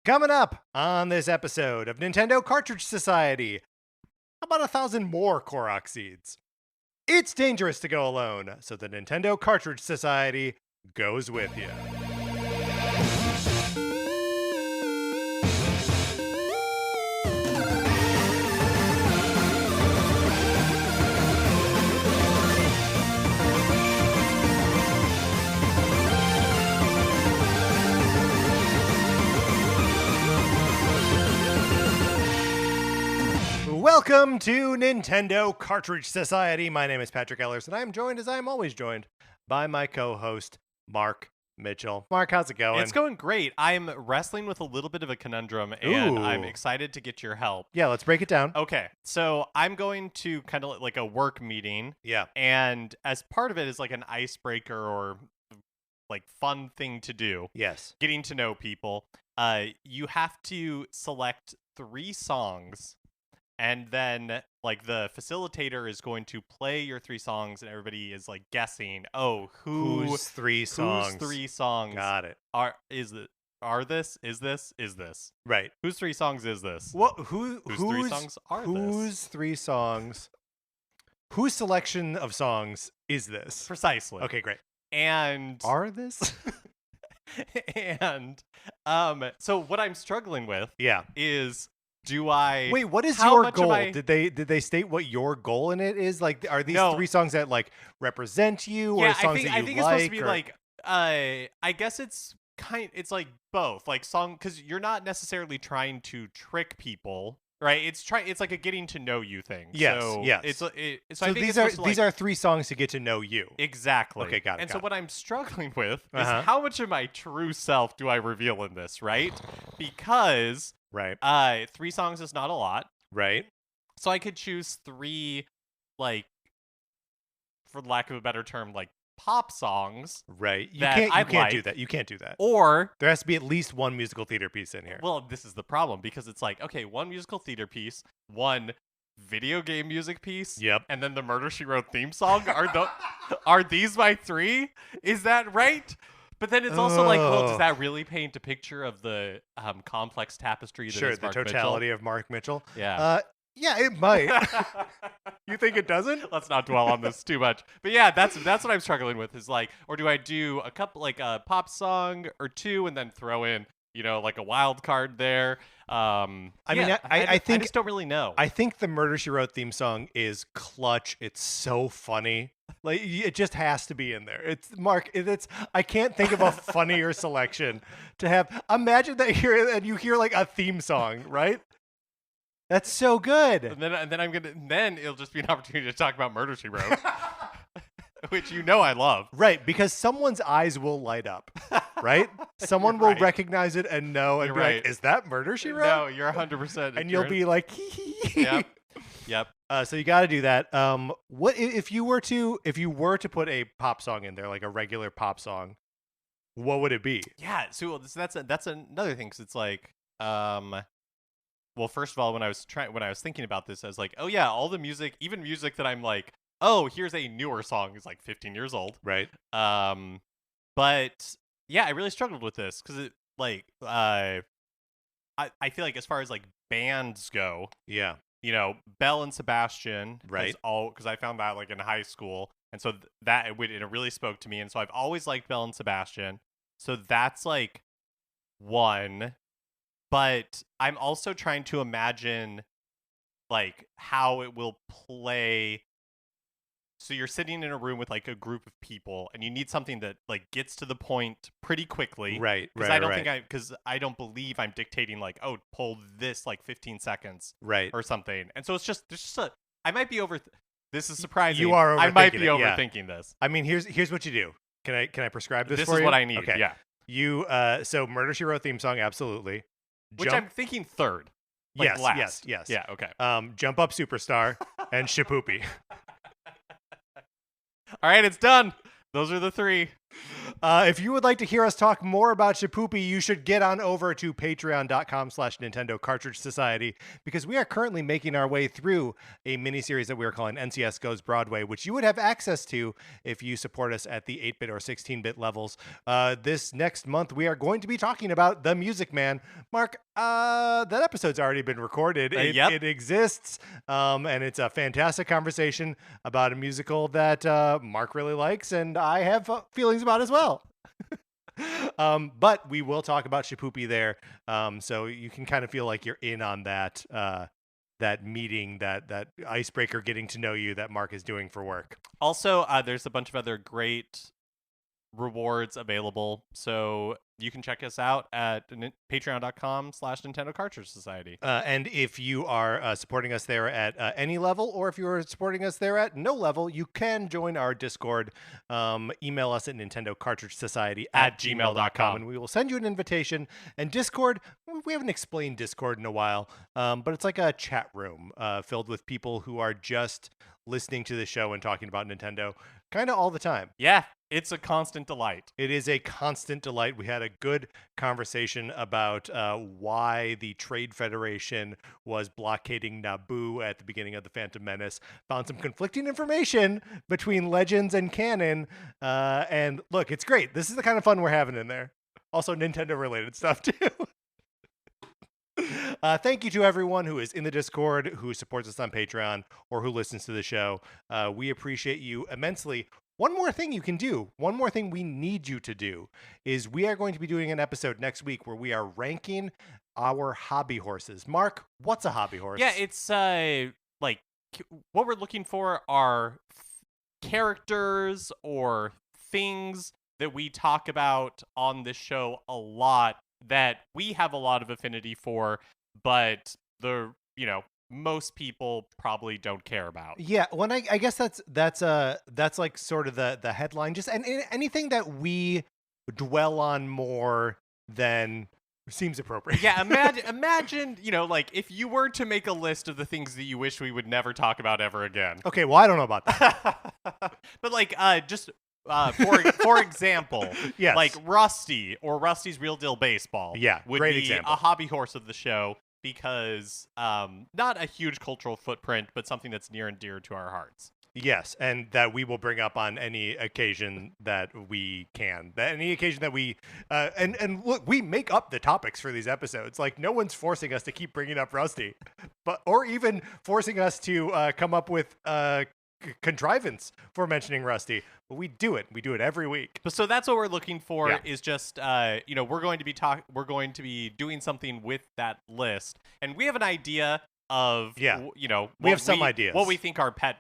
Coming up on this episode of Nintendo Cartridge Society, how about 1,000 more Korok seeds? It's dangerous to go alone, so the Nintendo Cartridge Society goes with you. Welcome to Nintendo Cartridge Society. My name is Patrick Ellers, and I'm joined, as I am always joined, by my co-host, Mark Mitchell. Mark, how's it going? It's going great. I'm wrestling with a little bit of a conundrum, and I'm Ooh. excited to get your help. Yeah, let's break it down. Okay, so I'm going to kind of like a work meeting, Yeah. and as part of it is like an icebreaker or like fun thing to do, Yes. getting to know people. You have to select 3 songs. And then, like, the facilitator is going to play your 3 songs, and everybody is, like, guessing, Whose 3 songs? whose 3 songs Got it. is this? Right. Whose 3 songs is this? What? Whose 3 songs are this? Whose 3 songs? Whose selection of songs is this? Precisely. Okay, great. And Are this? and so what I'm struggling with Yeah. is, do I Wait, what is how your much goal? am I- Did they state what your goal in it is? Like, are these No. 3 songs that like represent you, or yeah, songs I think that you it's like? supposed to be or- like I guess it's like both, like song, because you're not necessarily trying to trick people, right? It's like a getting to know you thing. Yes, So yes. so So I think these it's are supposed to, these like, are 3 songs to get to know you. exactly. Okay, got it, And got so it. what I'm struggling with Uh-huh. is how much of my true self do I reveal in this, right? Because Right. 3 songs is not a lot. Right. So I could choose 3, like, for lack of a better term, like pop songs, Right. You that can't I do like. that. You can't do that. or There has to be at least one musical theater piece in here. well, this is the problem, because it's like, okay, 1 musical theater piece, 1 video game music piece, Yep. and then the Murder She Wrote theme song. Are these my 3? Is that right? But then it's also like, well, Ugh. does that really paint a picture of the complex tapestry that Sure, is the Mark totality of Mark Mitchell. Mitchell? Yeah. Yeah, it might. You think it doesn't? Let's not dwell on this too much. But yeah, that's what I'm struggling with, is like, or do I do a couple, like a pop song or 2 and then throw in, like a wild card there? I mean, think I think- I just don't really know. I think the Murder She Wrote theme song is clutch. It's so funny. Like, it just has to be in there. It's Mark. I can't think of a funnier selection to have. Imagine that you hear like a theme song, right? That's so good. and then it'll just be an opportunity to talk about Murder She Wrote, which I love. Right, because someone's eyes will light up, right? Someone You're will right. recognize it and know and You're be right. like, "Is that Murder She Wrote?" No, you're 100%. And you'll be like, "Hee hee." Yep. Yep. So you got to do that. What if you were to put a pop song in there, like a regular pop song? What would it be? Yeah, so that's another thing, because it's like, well, first of all, when I was thinking about this, I was like, oh yeah, all the music, even music that I'm like, oh, here's a newer song, is like 15 years old. Right. But yeah, I really struggled with this, because it, like, I feel like as far as like bands go, Yeah. Belle and Sebastian, Right. because I found that like in high school, and so it really spoke to me, and so I've always liked Belle and Sebastian. So that's like 1, but I'm also trying to imagine like how it will play. So you're sitting in a room with like a group of people, and you need something that like gets to the point pretty quickly. Right. Because Right. because I don't believe I'm dictating like, oh, pull this like 15 seconds Right. or something. And so there's just I might be this is surprising. You are I might be overthinking it, yeah. overthinking this. I mean, here's what you do. Can I prescribe this? This for is you? what I need. Okay. Yeah. You so Murder She Wrote theme song, absolutely. Which Jump- I'm thinking 3rd. Like yes, last. yes. Yeah, okay. Jump Up Superstar and Shapoopy. All right, it's done. Those are the 3. If you would like to hear us talk more about Shapoopy, you should get on over to patreon.com/Nintendo Cartridge Society, because we are currently making our way through a miniseries that we are calling NCS Goes Broadway, which you would have access to if you support us at the 8-bit or 16-bit levels. This next month, we are going to be talking about The Music Man. Mark, that episode's already been recorded. Yep. It exists, and it's a fantastic conversation about a musical that Mark really likes, and I have feelings about as well. But we will talk about Shapoopy there, so you can kind of feel like you're in on that that meeting, that icebreaker, getting to know you that Mark is doing for work. Also, there's a bunch of other great rewards available, so you can check us out at patreon.com/Nintendo Cartridge Society. And if you are supporting us there at any level, or if you are supporting us there at no level, you can join our Discord. Email us at nintendocartridgesociety@gmail.com, and we will send you an invitation. And Discord, we haven't explained Discord in a while, but it's like a chat room filled with people who are just listening to the show and talking about Nintendo kind of all the time. Yeah, it's a constant delight. It is a constant delight. We had a good conversation about why the Trade Federation was blockading Naboo at the beginning of The Phantom Menace. Found some conflicting information between Legends and canon. And look, it's great. This is the kind of fun we're having in there. Also, Nintendo-related stuff, too. Thank you to everyone who is in the Discord, who supports us on Patreon, or who listens to the show. We appreciate you immensely. One more thing you can do, one more thing we need you to do, is we are going to be doing an episode next week where we are ranking our hobby horses. Mark, what's a hobby horse? Yeah, it's like what we're looking for are characters or things that we talk about on this show a lot that we have a lot of affinity for, but most people probably don't care about. Yeah, when I guess that's like sort of the headline. Just and anything that we dwell on more than seems appropriate. Yeah, imagine, like if you were to make a list of the things that you wish we would never talk about ever again. Okay, well, I don't know about that. But like just for example, yes. like Rusty or Rusty's Real Deal Baseball, yeah, would great be example. a hobby horse of the show, because not a huge cultural footprint, but something that's near and dear to our hearts. Yes, and that we will bring up on any occasion that we can. Any occasion that we and look, we make up the topics for these episodes. Like, no one's forcing us to keep bringing up Rusty, or even forcing us to come up with contrivance for mentioning Rusty. But we do it. We do it every week. So that's what we're looking for. Yeah. Is just we're going to be doing something with that list, and we have an idea of we have some ideas what we think our pet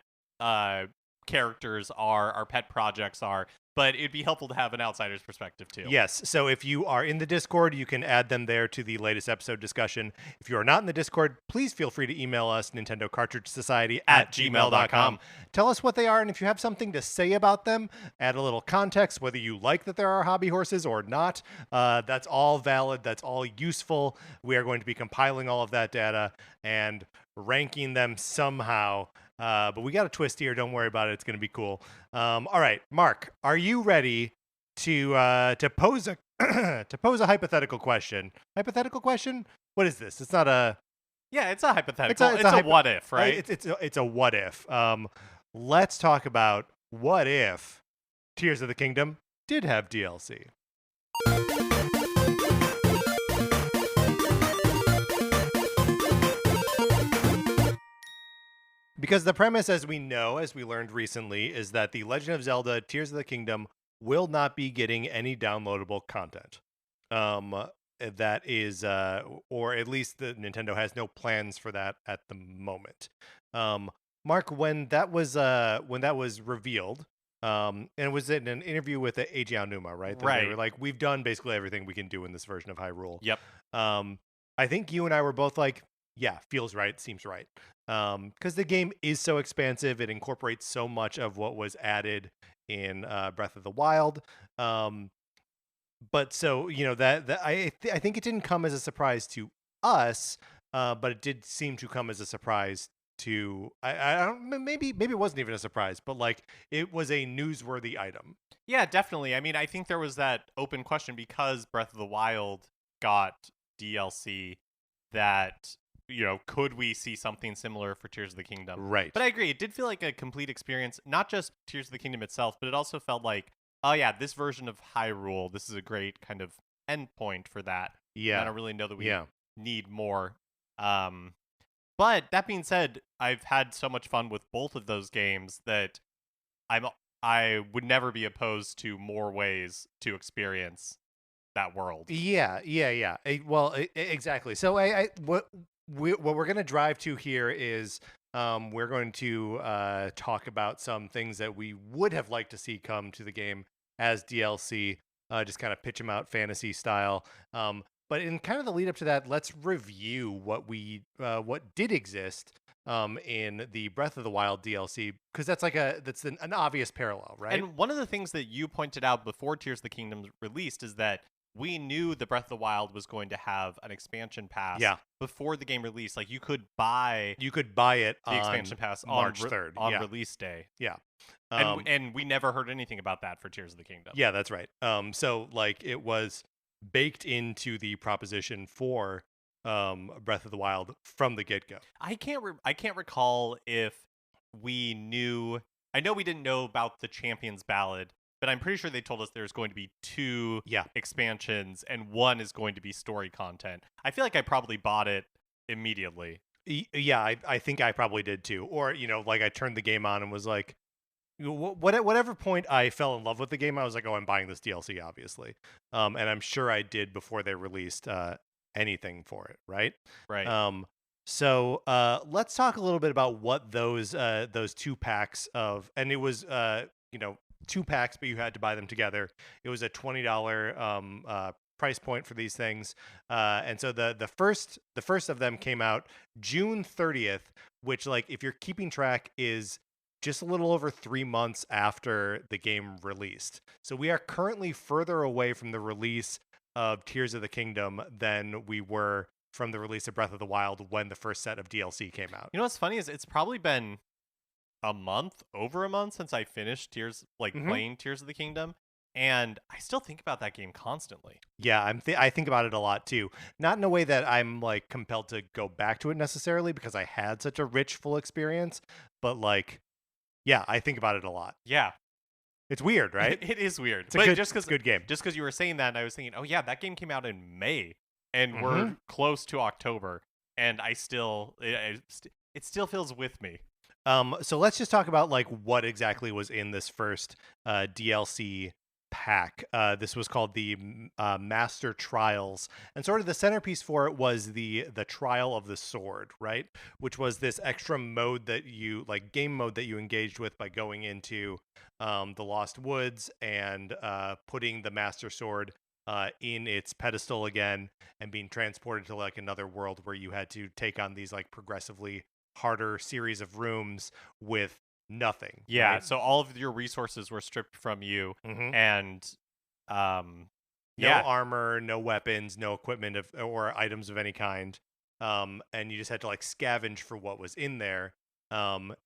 characters are, our pet projects are, but it'd be helpful to have an outsider's perspective too. Yes, so if you are in the Discord, you can add them there to the latest episode discussion. If you are not in the Discord, please feel free to email us, Nintendo Cartridge Society at gmail.com. Tell us what they are, and if you have something to say about them, add a little context, whether you like that there are hobby horses or not. That's all valid. That's all useful. We are going to be compiling all of that data and ranking them somehow. But we got a twist here. Don't worry about it. It's going to be cool. All right, Mark, are you ready to pose a to pose a hypothetical question? Hypothetical question? What is this? It's not a. Yeah, it's a hypothetical. It's a what if, right? It's a what if. Let's talk about what if Tears of the Kingdom did have DLC. Because the premise, as we know, as we learned recently, is that the Legend of Zelda Tears of the Kingdom will not be getting any downloadable content. That is, or at least the Nintendo has no plans for that at the moment. Mark, when that was revealed, and it was in an interview with Eiji Aonuma, right? Right. They were like, we've done basically everything we can do in this version of Hyrule. Yep. I think you and I were both like, yeah, feels right, seems right. Because the game is so expansive, it incorporates so much of what was added in Breath of the Wild. But so, that I think it didn't come as a surprise to us, but it did seem to come as a surprise to I don't maybe it wasn't even a surprise, but like it was a newsworthy item. Yeah, definitely. I mean, I think there was that open question because Breath of the Wild got DLC that, could we see something similar for Tears of the Kingdom? Right. But I agree, it did feel like a complete experience, not just Tears of the Kingdom itself, but it also felt like, oh yeah, this version of Hyrule, this is a great kind of endpoint for that. And I Yeah. don't really know that we Yeah. need more. Um, but that being said, I've had so much fun with both of those games that I'm I would never be opposed to more ways to experience that world. Yeah, yeah, yeah. Exactly. So what we're gonna drive to here is we're going to talk about some things that we would have liked to see come to the game as DLC. Just kind of pitch them out fantasy style. But in kind of the lead up to that, let's review what did exist in the Breath of the Wild DLC because that's an obvious parallel, right? And one of the things that you pointed out before Tears of the Kingdom released is that we knew the Breath of the Wild was going to have an expansion pass Yeah. before the game released. Like you could buy You could buy it the on expansion pass March 3rd. on Yeah. release day. Yeah. And we never heard anything about that for Tears of the Kingdom. Yeah, that's right. So like it was baked into the proposition for Breath of the Wild from the get go. I can't recall if we knew. I know we didn't know about the Champions Ballad, but I'm pretty sure they told us there's going to be 2 Yeah. expansions and one is going to be story content. I feel like I probably bought it immediately. Yeah, I think I probably did too. Or like I turned the game on and was like, whatever point I fell in love with the game, I was like, oh, I'm buying this DLC, obviously. And I'm sure I did before they released anything for it, right? Right. So let's talk a little bit about what those 2 packs of, and it was 2 packs, but you had to buy them together. It was a $20 price point for these things, and so the first of them came out June 30th, which like if you're keeping track is just a little over 3 months after the game released. So we are currently further away from the release of Tears of the Kingdom than we were from the release of Breath of the Wild when the first set of DLC came out. You know what's funny is it's probably been over a month since I finished playing Tears of the Kingdom, and I still think about that game constantly. Yeah, I think about it a lot too. Not in a way that I'm like compelled to go back to it necessarily because I had such a rich full experience, but like yeah, I think about it a lot. Yeah. It's weird, right? It is weird. It's a good game. Just because you were saying that, and I was thinking, oh yeah, that game came out in May, and we're close to October, and it still feels with me. So let's just talk about like what exactly was in this first DLC pack. This was called the Master Trials, and sort of the centerpiece for it was the Trial of the Sword, right? Which was this extra mode that you like game mode that you engaged with by going into the Lost Woods and putting the Master Sword in its pedestal again and being transported to like another world where you had to take on these like progressively harder series of rooms with nothing. Yeah, right? so all of your resources were stripped from you, and no armor, no weapons, no equipment or items of any kind, and you just had to like scavenge for what was in there. And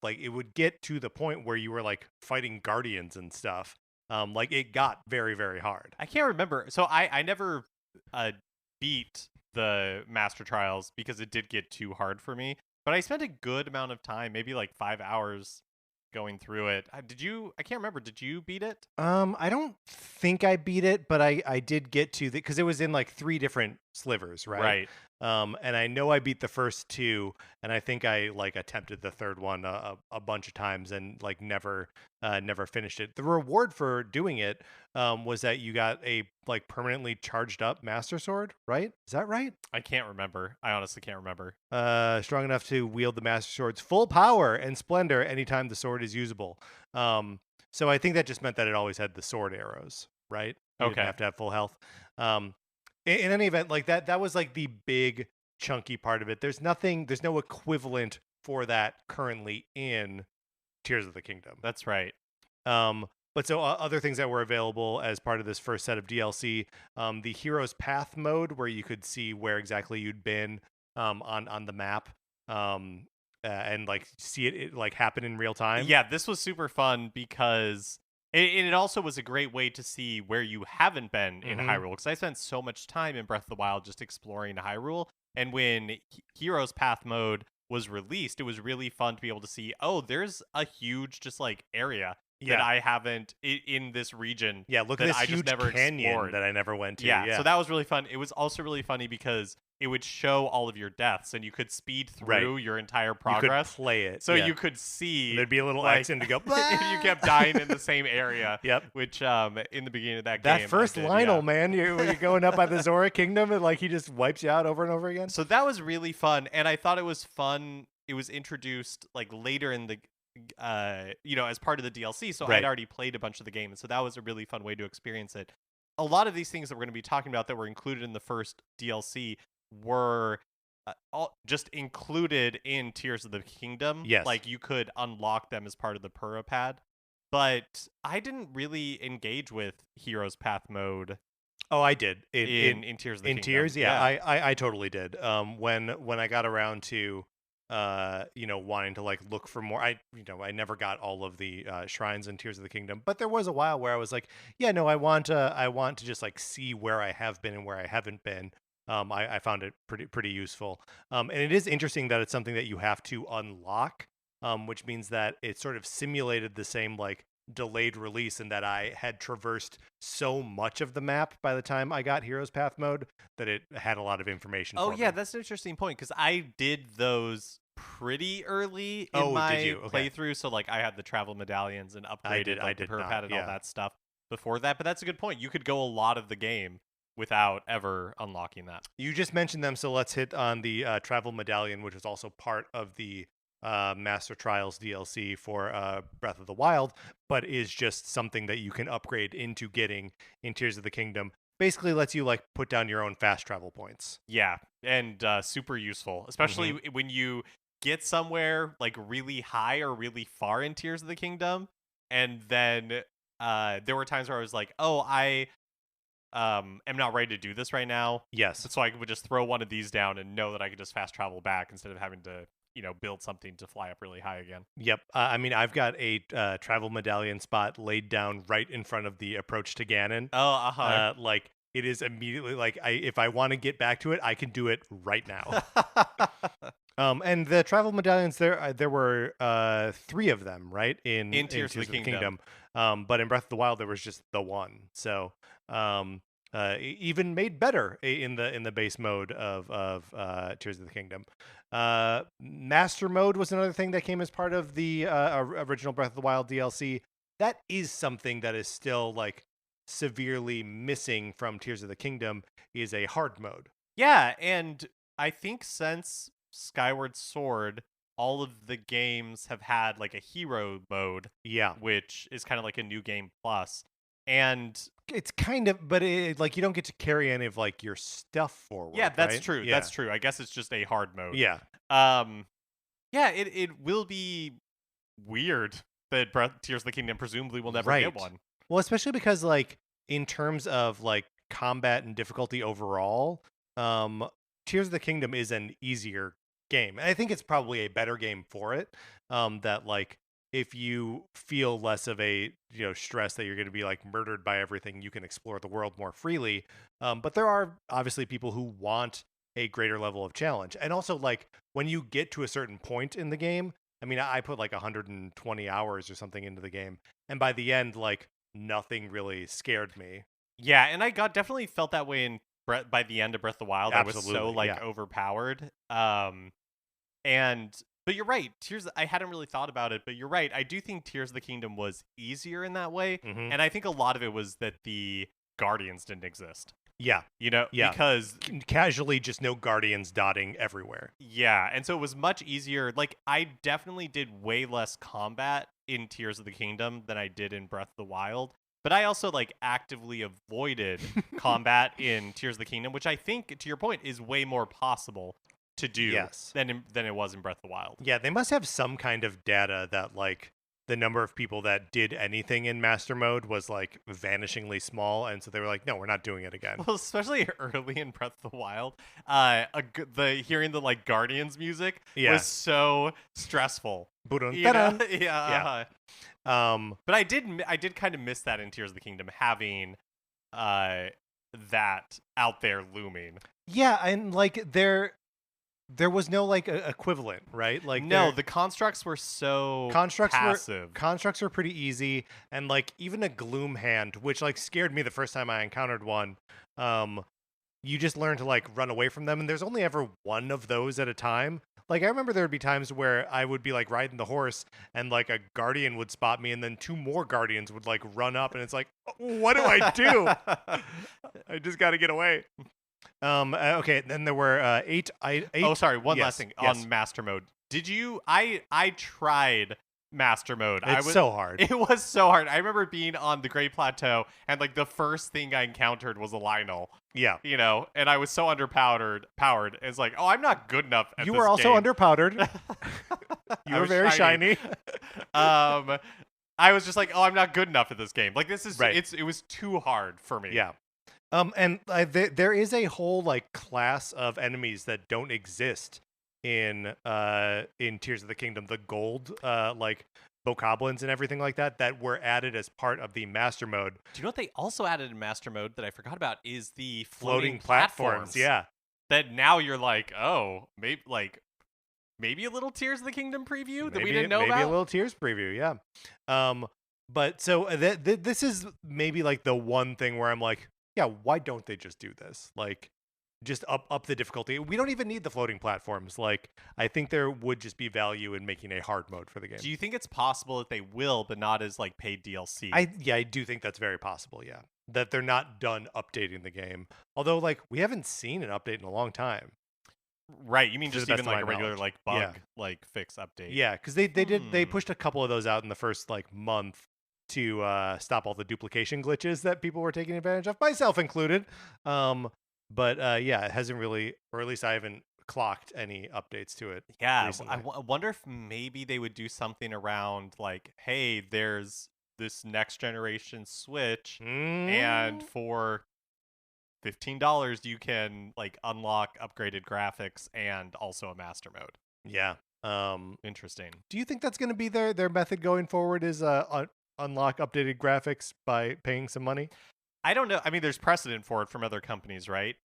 like it would get to the point where you were like fighting guardians and stuff. Like it got very, very hard. I can't remember. So I never beat the Master Trials because it did get too hard for me. But I spent a good amount of time, maybe like 5 hours going through it. Did you? I can't remember. Did you beat it? I don't think I beat it, but I did get to the because it was in like 3 different slivers, right? Right. And I know I beat the first 2, and I think I like attempted the third one a bunch of times and like never finished it. The reward for doing it was that you got a like permanently charged up Master Sword, right? Is that right? I can't remember. I honestly can't remember. Strong enough to wield the Master Sword's full power and splendor anytime the sword is usable. So I think that just meant that it always had the sword arrows, right? You didn't have to have full health. In any event, like that was like the big chunky part of it. There's no equivalent for that currently in Tears of the Kingdom. That's right. But so other things that were available as part of this first set of DLC, the Hero's Path mode, where you could see where exactly you'd been on the map, and like see it like happen in real time. Yeah, this was super fun because it also was a great way to see where you haven't been in Hmm. Hyrule. Because I spent so much time in Breath of the Wild just exploring Hyrule, and when Heroes Path mode was released, it was really fun to be able to see. Oh, there's a huge just like area that Yeah. I haven't in this region Yeah, look at that this I just huge never canyon explored. that I never went to. Yeah, so Yeah. that was really fun. It was also really funny because it would show all of your deaths, and you could speed Right. through your entire You could progress. play it. So Yeah. you could see And there'd be a little like accent to go, if you kept dying in the same area. Yep. Which in the beginning of that That game, first I did, Lionel, yeah. man, when you're going up by the Zora Kingdom and like he just wipes you out over and over again. So that was really fun, and I thought it was fun. It was introduced like later in the as part of the DLC, so Right. I'd already played a bunch of the game, and so that was a really fun way to experience it. A lot of these things that we're going to be talking about that were included in the first DLC were all just included in Tears of the Kingdom. Yes. Like you could unlock them as part of the Pura Pad, but I didn't really engage with Heroes Path mode Oh, I did in Tears of the in Kingdom. Tears. Yeah, I totally did. When I got around to wanting to like look for more, I never got all of the shrines in Tears of the Kingdom, but there was a while where I was like, yeah, no, I want to just like see where I have been and where I haven't been. I found it pretty useful. And it is interesting that it's something that you have to unlock, which means that it sort of simulated the same like delayed release, and that I had traversed so much of the map by the time I got Heroes Path mode that it had a lot of information. Oh for yeah, me. that's an interesting point because I did those pretty early in Oh, my did you? Okay. playthrough. So like I had the travel medallions and upgraded I like the did Pura not, Pad and all yeah. that stuff before that. But that's a good point. You could go a lot of the game without ever unlocking that. You just mentioned them, so let's hit on the travel medallion, which is also part of the Master Trials DLC for Breath of the Wild, but is just something that you can upgrade into getting in Tears of the Kingdom. Basically, lets you like put down your own fast travel points. Yeah, and super useful, especially when you get somewhere like really high or really far in Tears of the Kingdom, and then there were times where I was like, "Oh, I am not ready to do this right now." Yes. So I would just throw one of these down and know that I could just fast travel back instead of having to build something to fly up really high again. Yep. I mean, I've got a travel medallion spot laid down right in front of the approach to Ganon. Oh, Like it is immediately like if I want to get back to it, I can do it right now. And the travel medallions there were 3 of them, right? In Tears of the Kingdom. But in Breath of the Wild there was just the one. So even made better in the base mode of Tears of the Kingdom. Master mode was another thing that came as part of the original Breath of the Wild DLC. That is something that is still like severely missing from Tears of the Kingdom, is a hard mode. Yeah, and I think since Skyward Sword, all of the games have had like a hero mode, Yeah. which is kind of like a new game plus. And It's kind of, but like you don't get to carry any of like your stuff forward. yeah, that's right? true. Yeah. That's true. I guess it's just a hard mode. Yeah. Yeah, it will be weird that Tears of the Kingdom presumably will never Right. get one. Well, especially because like in terms of like combat and difficulty overall, Tears of the Kingdom is an easier game. And I think it's probably a better game for it. That like if you feel less of a stress that you're going to be like murdered by everything, you can explore the world more freely. But there are obviously people who want a greater level of challenge, and also like when you get to a certain point in the game. I mean, I put like 120 hours or something into the game, and by the end, like nothing really scared me. Yeah, and I definitely felt that way by the end of Breath of the Wild. I was so Absolutely, like yeah. overpowered. But you're right. I hadn't really thought about it, but you're right. I do think Tears of the Kingdom was easier in that way, Mhm. and I think a lot of it was that the Guardians didn't exist. Yeah, Yeah. Because casually just no guardians dotting everywhere. yeah, and so it was much easier. Like I definitely did way less combat in Tears of the Kingdom than I did in Breath of the Wild. But I also like actively avoided combat in Tears of the Kingdom, which I think, to your point, is way more possible to do Yes. than it was in Breath of the Wild. Yeah, they must have some kind of data that like the number of people that did anything in master mode was like vanishingly small, and so they were like, no, we're not doing it again. Well, especially early in Breath of the Wild, the hearing the like Guardians music Yeah. was so stressful. Budun, You know? ta-dun. Yeah. But I did kind of miss that in Tears of the Kingdom, having that out there looming. Yeah, and like there was no like equivalent, right? Like No, the constructs were so passive. constructs were pretty easy, and like even a gloom hand, which like scared me the first time I encountered one. You just learn to like run away from them, and there's only ever one of those at a time. Like I remember there would be times where I would be like riding the horse, and like a guardian would spot me, and then two more guardians would like run up, and it's like, what do I do? I just got to get away. Okay, then there were eight. Oh, sorry. One yes, last thing yes. on master mode. Did you? I tried master mode. It's so hard. It was so hard. I remember being on the Great Plateau, and like the first thing I encountered was a Lionel. Yeah. You know, and I was so underpowered. It's like, oh, I'm not good enough at You this were also game. underpowdered. You were very shiny. I was just like, oh, I'm not good enough at this game. Like this is Right. it was too hard for me. Yeah. And there is a whole like class of enemies that don't exist in Tears of the Kingdom. The gold like bokoblins and everything like that were added as part of the master mode. Do you know what they also added in master mode that I forgot about is the Floating platforms. platforms. Yeah. That now you're like, oh, maybe a little Tears of the Kingdom preview that we didn't know maybe about. a little Tears preview, yeah. But so this is maybe like the one thing where I'm like, yeah, why don't they just do this? Like, just up the difficulty. We don't even need the floating platforms. Like, I think there would just be value in making a hard mode for the game. Do you think it's possible that they will, but not as like paid DLC? I do think that's very possible. Yeah, that they're not done updating the game. Although, like, we haven't seen an update in a long time. Right, you mean To the just best even of like a my regular knowledge. like bug Yeah. like fix update? Yeah, because they pushed a couple of those out in the first like month to stop all the duplication glitches that people were taking advantage of, myself included. But yeah, it hasn't really, or at least I haven't clocked any updates to it. Yeah, recently. I wonder if maybe they would do something around like, hey, there's this next generation Switch, and for $15 you can like unlock upgraded graphics and also a master mode. Yeah. Interesting. Do you think that's going to be their method going forward? Is unlock updated graphics by paying some money? I don't know. I mean, there's precedent for it from other companies, right?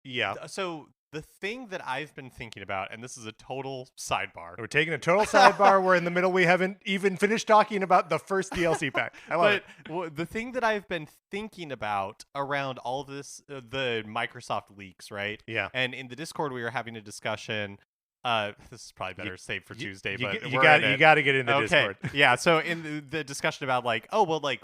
Yeah. So the thing that I've been thinking about, and this is a total sidebar. We're taking a total sidebar. We're in the middle. We haven't even finished talking about the first DLC pack. I love it. The thing that I've been thinking about around all this, the Microsoft leaks, right? Yeah. And in the Discord, we were having a discussion. This is probably better saved for Tuesday, but you got to get in the Discord. Yeah. So in the discussion about like, oh well, like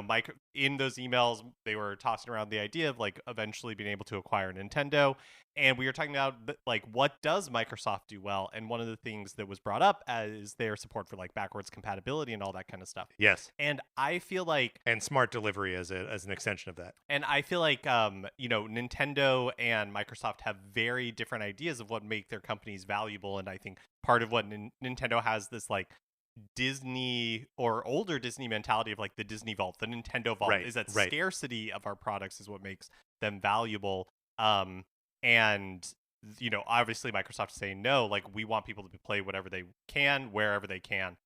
Mike in those emails they were tossing around the idea of like eventually being able to acquire Nintendo, and we were talking about like what does Microsoft do well, and one of the things that was brought up is their support for like backwards compatibility and all that kind of stuff. Yes. And I feel like smart delivery as an extension of that. And I feel like Nintendo and Microsoft have very different ideas of what make their companies valuable, and I think part of what Nintendo has this like Disney or older Disney mentality of like the Disney Vault, the Nintendo Vault, is that scarcity of our products is what makes them valuable. And obviously Microsoft is saying no, like we want people to play whatever they can, wherever they can.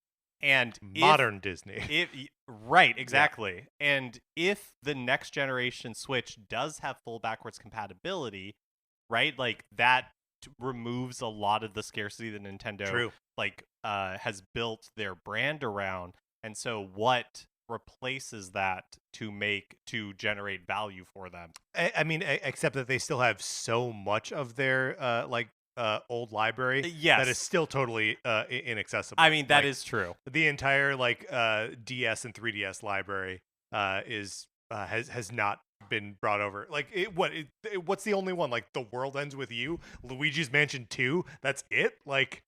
And modern Disney. Right, exactly. Yeah. And if the next generation Switch does have full backwards compatibility, right, like that removes a lot of the scarcity that Nintendo has built their brand around. And so what replaces that to generate value for them? I mean, except that they still have so much of their old library that is still totally inaccessible. I mean, that is true. The entire DS and 3DS library has not been brought over. Like what's the only one? Like The World Ends With You, Luigi's Mansion 2, that's it? Like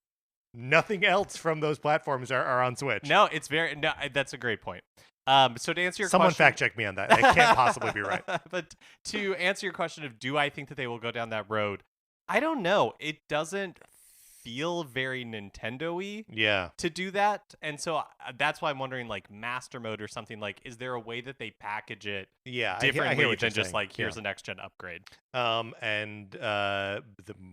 nothing else from those platforms are on Switch. No, that's a great point. So to answer your Someone question, fact check me on that. I can't possibly be right. But to answer your question of do I think that they will go down that road? I don't know. It doesn't feel very Nintendo-y Yeah. to do that. And so that's why I'm wondering, like, Master Mode or something, like, is there a way that they package it Yeah, I hear differently what you're than just saying. like, Yeah. here's a next gen upgrade?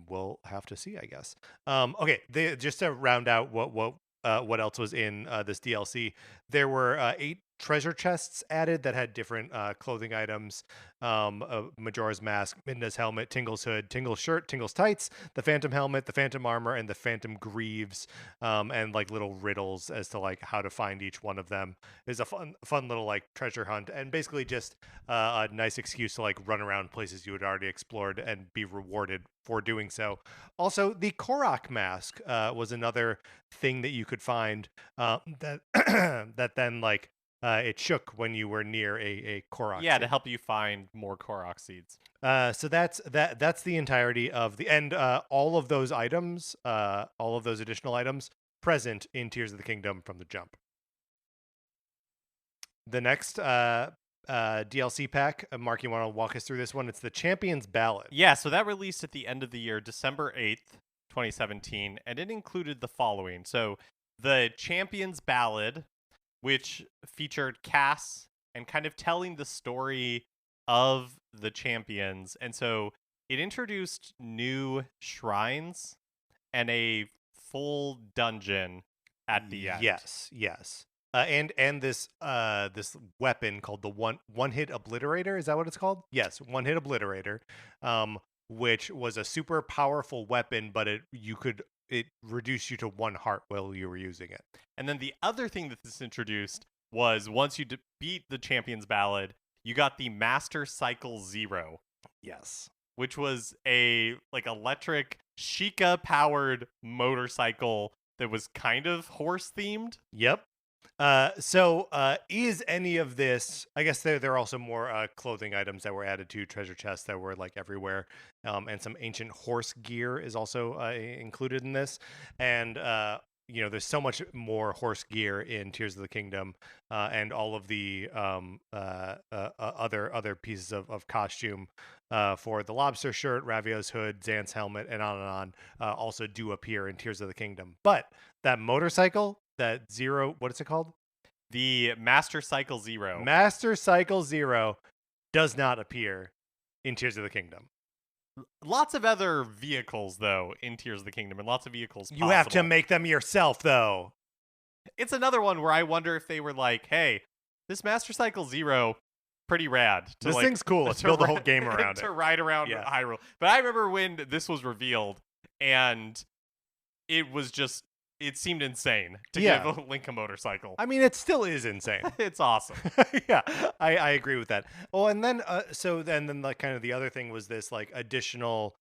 We'll have to see, I guess. Okay, just to round out what else was in this DLC, there were 8 treasure chests added that had different clothing items. Majora's Mask, Midna's helmet, Tingle's hood, Tingle's shirt, Tingle's tights, the Phantom helmet, the Phantom armor, and the Phantom greaves, and like little riddles as to like how to find each one of them. Is a fun little like treasure hunt, and basically just a nice excuse to like run around places you had already explored and be rewarded for doing so. Also, the Korok mask was another thing that you could find that that then like it shook when you were near a Korok. Yeah, seed. to help you find more Korok seeds. So that's the entirety of the and all of those items, all of those additional items present in Tears of the Kingdom from the jump. The next DLC pack, Mark, you want to walk us through this one? It's the Champion's Ballad. Yeah, so that released at the end of the year, December 8th, 2017, and it included the following. So the Champion's Ballad, which featured Cass and kind of telling the story of the champions. And so it introduced new shrines and a full dungeon at the end. Yes. And this weapon called the one hit obliterator, is that what it's called? Yes, one hit obliterator, which was a super powerful weapon, but it reduced you to 1 heart while you were using it. And then the other thing that this introduced was once you beat the Champion's Ballad, you got the Master Cycle Zero. Yes. Which was a like electric Sheikah powered motorcycle that was kind of horse themed. Yep. Is any of this? I guess there are also more clothing items that were added to treasure chests that were like everywhere, and some ancient horse gear is also included in this. And there's so much more horse gear in Tears of the Kingdom, and all of the other pieces of costume for the lobster shirt, Ravio's hood, Xan's helmet, and on, also do appear in Tears of the Kingdom. But that motorcycle. That Zero, what is it called? The Master Cycle Zero. Master Cycle Zero does not appear in Tears of the Kingdom. Lots of other vehicles, though, in Tears of the Kingdom, and lots of vehicles You have to make them yourself, though. It's another one where I wonder if they were like, hey, this Master Cycle Zero, pretty rad. This thing's cool. Let's build a whole game around it. To ride around Hyrule. But I remember when this was revealed, and it was just... It seemed insane to give Link a motorcycle. I mean, it still is insane. It's awesome. Yeah, I agree with that. Oh, and then then like kind of the other thing was this like additional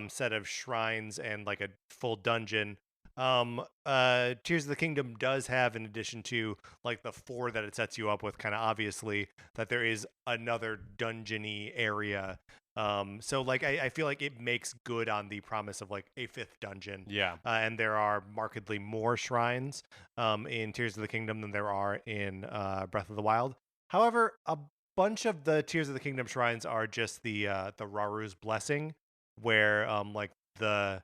set of shrines and like a full dungeon. Tears of the Kingdom does have, in addition to like the 4 that it sets you up with, kind of obviously that there is another dungeony area. So like I feel like it makes good on the promise of like a 5th dungeon. Yeah. And there are markedly more shrines in Tears of the Kingdom than there are in Breath of the Wild. However, a bunch of the Tears of the Kingdom shrines are just the Raru's Blessing, where like the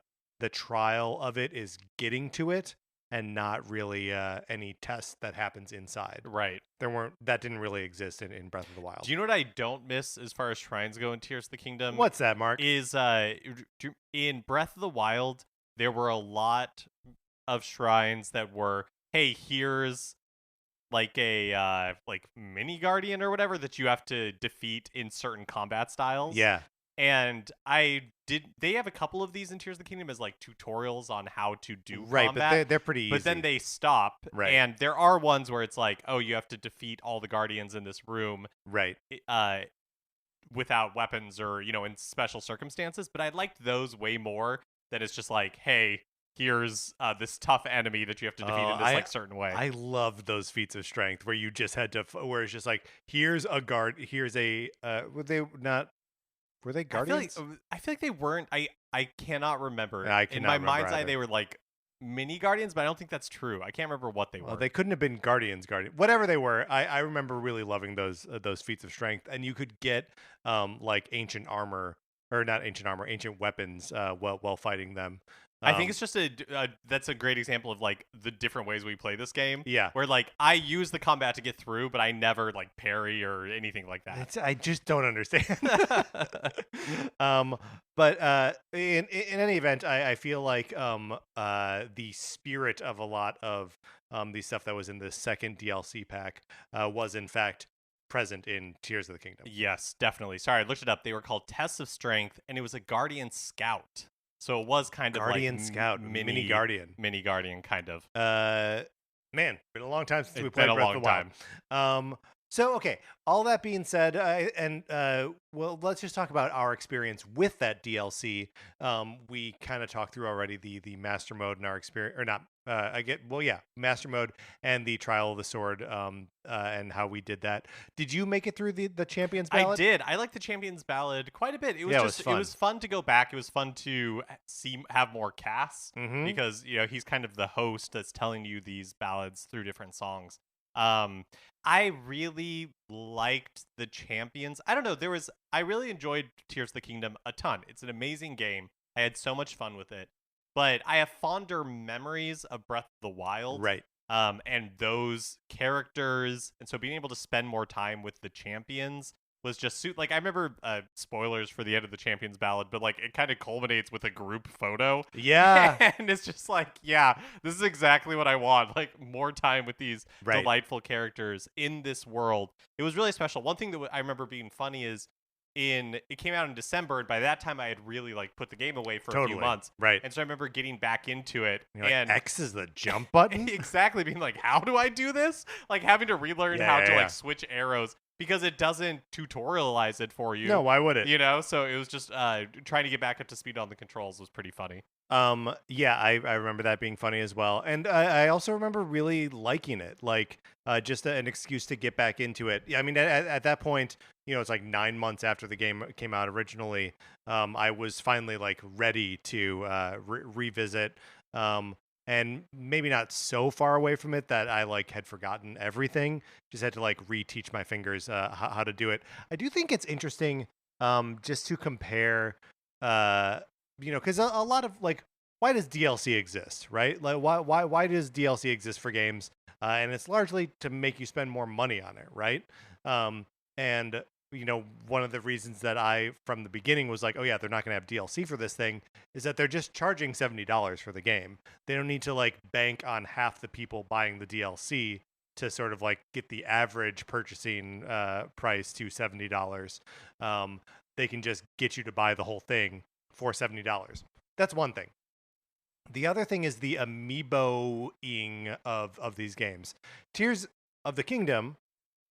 trial of it is getting to it and not really any test that happens inside. Right. That didn't really exist in Breath of the Wild. Do you know what I don't miss as far as shrines go in Tears of the Kingdom? What's that, Mark? Is in Breath of the Wild, there were a lot of shrines that were, hey, here's like a like mini guardian or whatever that you have to defeat in certain combat styles. Yeah. And they have a couple of these in Tears of the Kingdom as like tutorials on how to do right, combat. but they're pretty easy. But then they stop, right. And there are ones where it's like, oh, you have to defeat all the guardians in this room, right? Without weapons or in special circumstances. But I liked those way more. That it's just like, hey, here's this tough enemy that you have to defeat in this like certain way. I love those feats of strength where you just had to, where it's just like, here's a guard, here's a were they guardians? I feel like they weren't. I cannot remember. In my mind's eye, they were like mini guardians, but I don't think that's true. I can't remember what they were. They couldn't have been guardians. Whatever they were, I remember really loving those feats of strength, and you could get like ancient armor, or not ancient armor, ancient weapons while fighting them. I think it's just that's a great example of like the different ways we play this game. Yeah. Where like I use the combat to get through, but I never like parry or anything like that. I just don't understand. But in any event, I feel like the spirit of a lot of the stuff that was in the second DLC pack was in fact present in Tears of the Kingdom. Yes, definitely. Sorry, I looked it up. They were called Tests of Strength, and it was a Guardian Scout. So it was kind Guardian of like Scout, mini Guardian. Mini Guardian, kind of. Man, been a long time since we It's played been a Breath long of the Wild. So okay, all that being said, well, let's just talk about our experience with that DLC. We kind of talked through already the master mode and our experience, or not? Master mode and the Trial of the Sword, and how we did that. Did you make it through the Champions Ballad? I did. I like the Champions Ballad quite a bit. It was Yeah, it was fun to go back. It was fun to have more casts because he's kind of the host that's telling you these ballads through different songs. I really liked the Champions. I don't know. I really enjoyed Tears of the Kingdom a ton. It's an amazing game. I had so much fun with it. But I have fonder memories of Breath of the Wild. Right. And those characters. And so being able to spend more time with the champions was just like, I remember spoilers for the end of the Champions Ballad, but like it kind of culminates with a group photo. Yeah. And it's just like, yeah, this is exactly what I want. Like more time with these delightful characters in this world. It was really special. One thing that I remember being funny is it came out in December, and by that time I had really like put the game away for a few months. Right. And so I remember getting back into it. And X is the jump button? Exactly. Being like, how do I do this? Like having to relearn how to like switch arrows because it doesn't tutorialize it for you. No, why would it? So it was just trying to get back up to speed on the controls was pretty funny. Yeah, I remember that being funny as well. And I also remember really liking it, like just an excuse to get back into it. I mean, at that point, it's like 9 months after the game came out originally. I was finally like ready to revisit. And maybe not so far away from it that I like had forgotten everything. Just had to like reteach my fingers how to do it. I do think it's interesting just to compare because a lot of like, why does DLC exist, right? Like why does DLC exist for games? And it's largely to make you spend more money on it, right? And one of the reasons that I from the beginning was like, oh yeah, they're not going to have DLC for this thing is that they're just charging $70 for the game. They don't need to like bank on half the people buying the DLC to sort of like get the average purchasing price to $70. They can just get you to buy the whole thing for $70. That's one thing. The other thing is the amiibo-ing of these games. Tears of the Kingdom,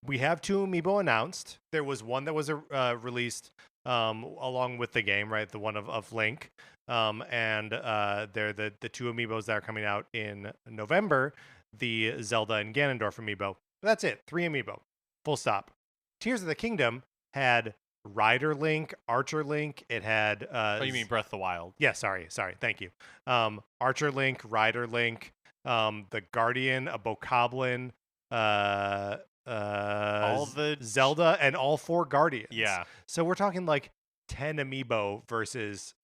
we have 2 amiibo announced. There was one that was released along with the game, right? The one of Link. And they're the 2 amiibos that are coming out in November, the Zelda and Ganondorf amiibo. That's it. 3 amiibo. Full stop. Tears of the Kingdom had Rider Link, Archer Link. It had you mean Breath of the Wild? Yeah, sorry, thank you. Archer Link, Rider Link, the Guardian, a Bokoblin, all the Zelda, and all 4 Guardians. Yeah. So we're talking like 10 amiibo versus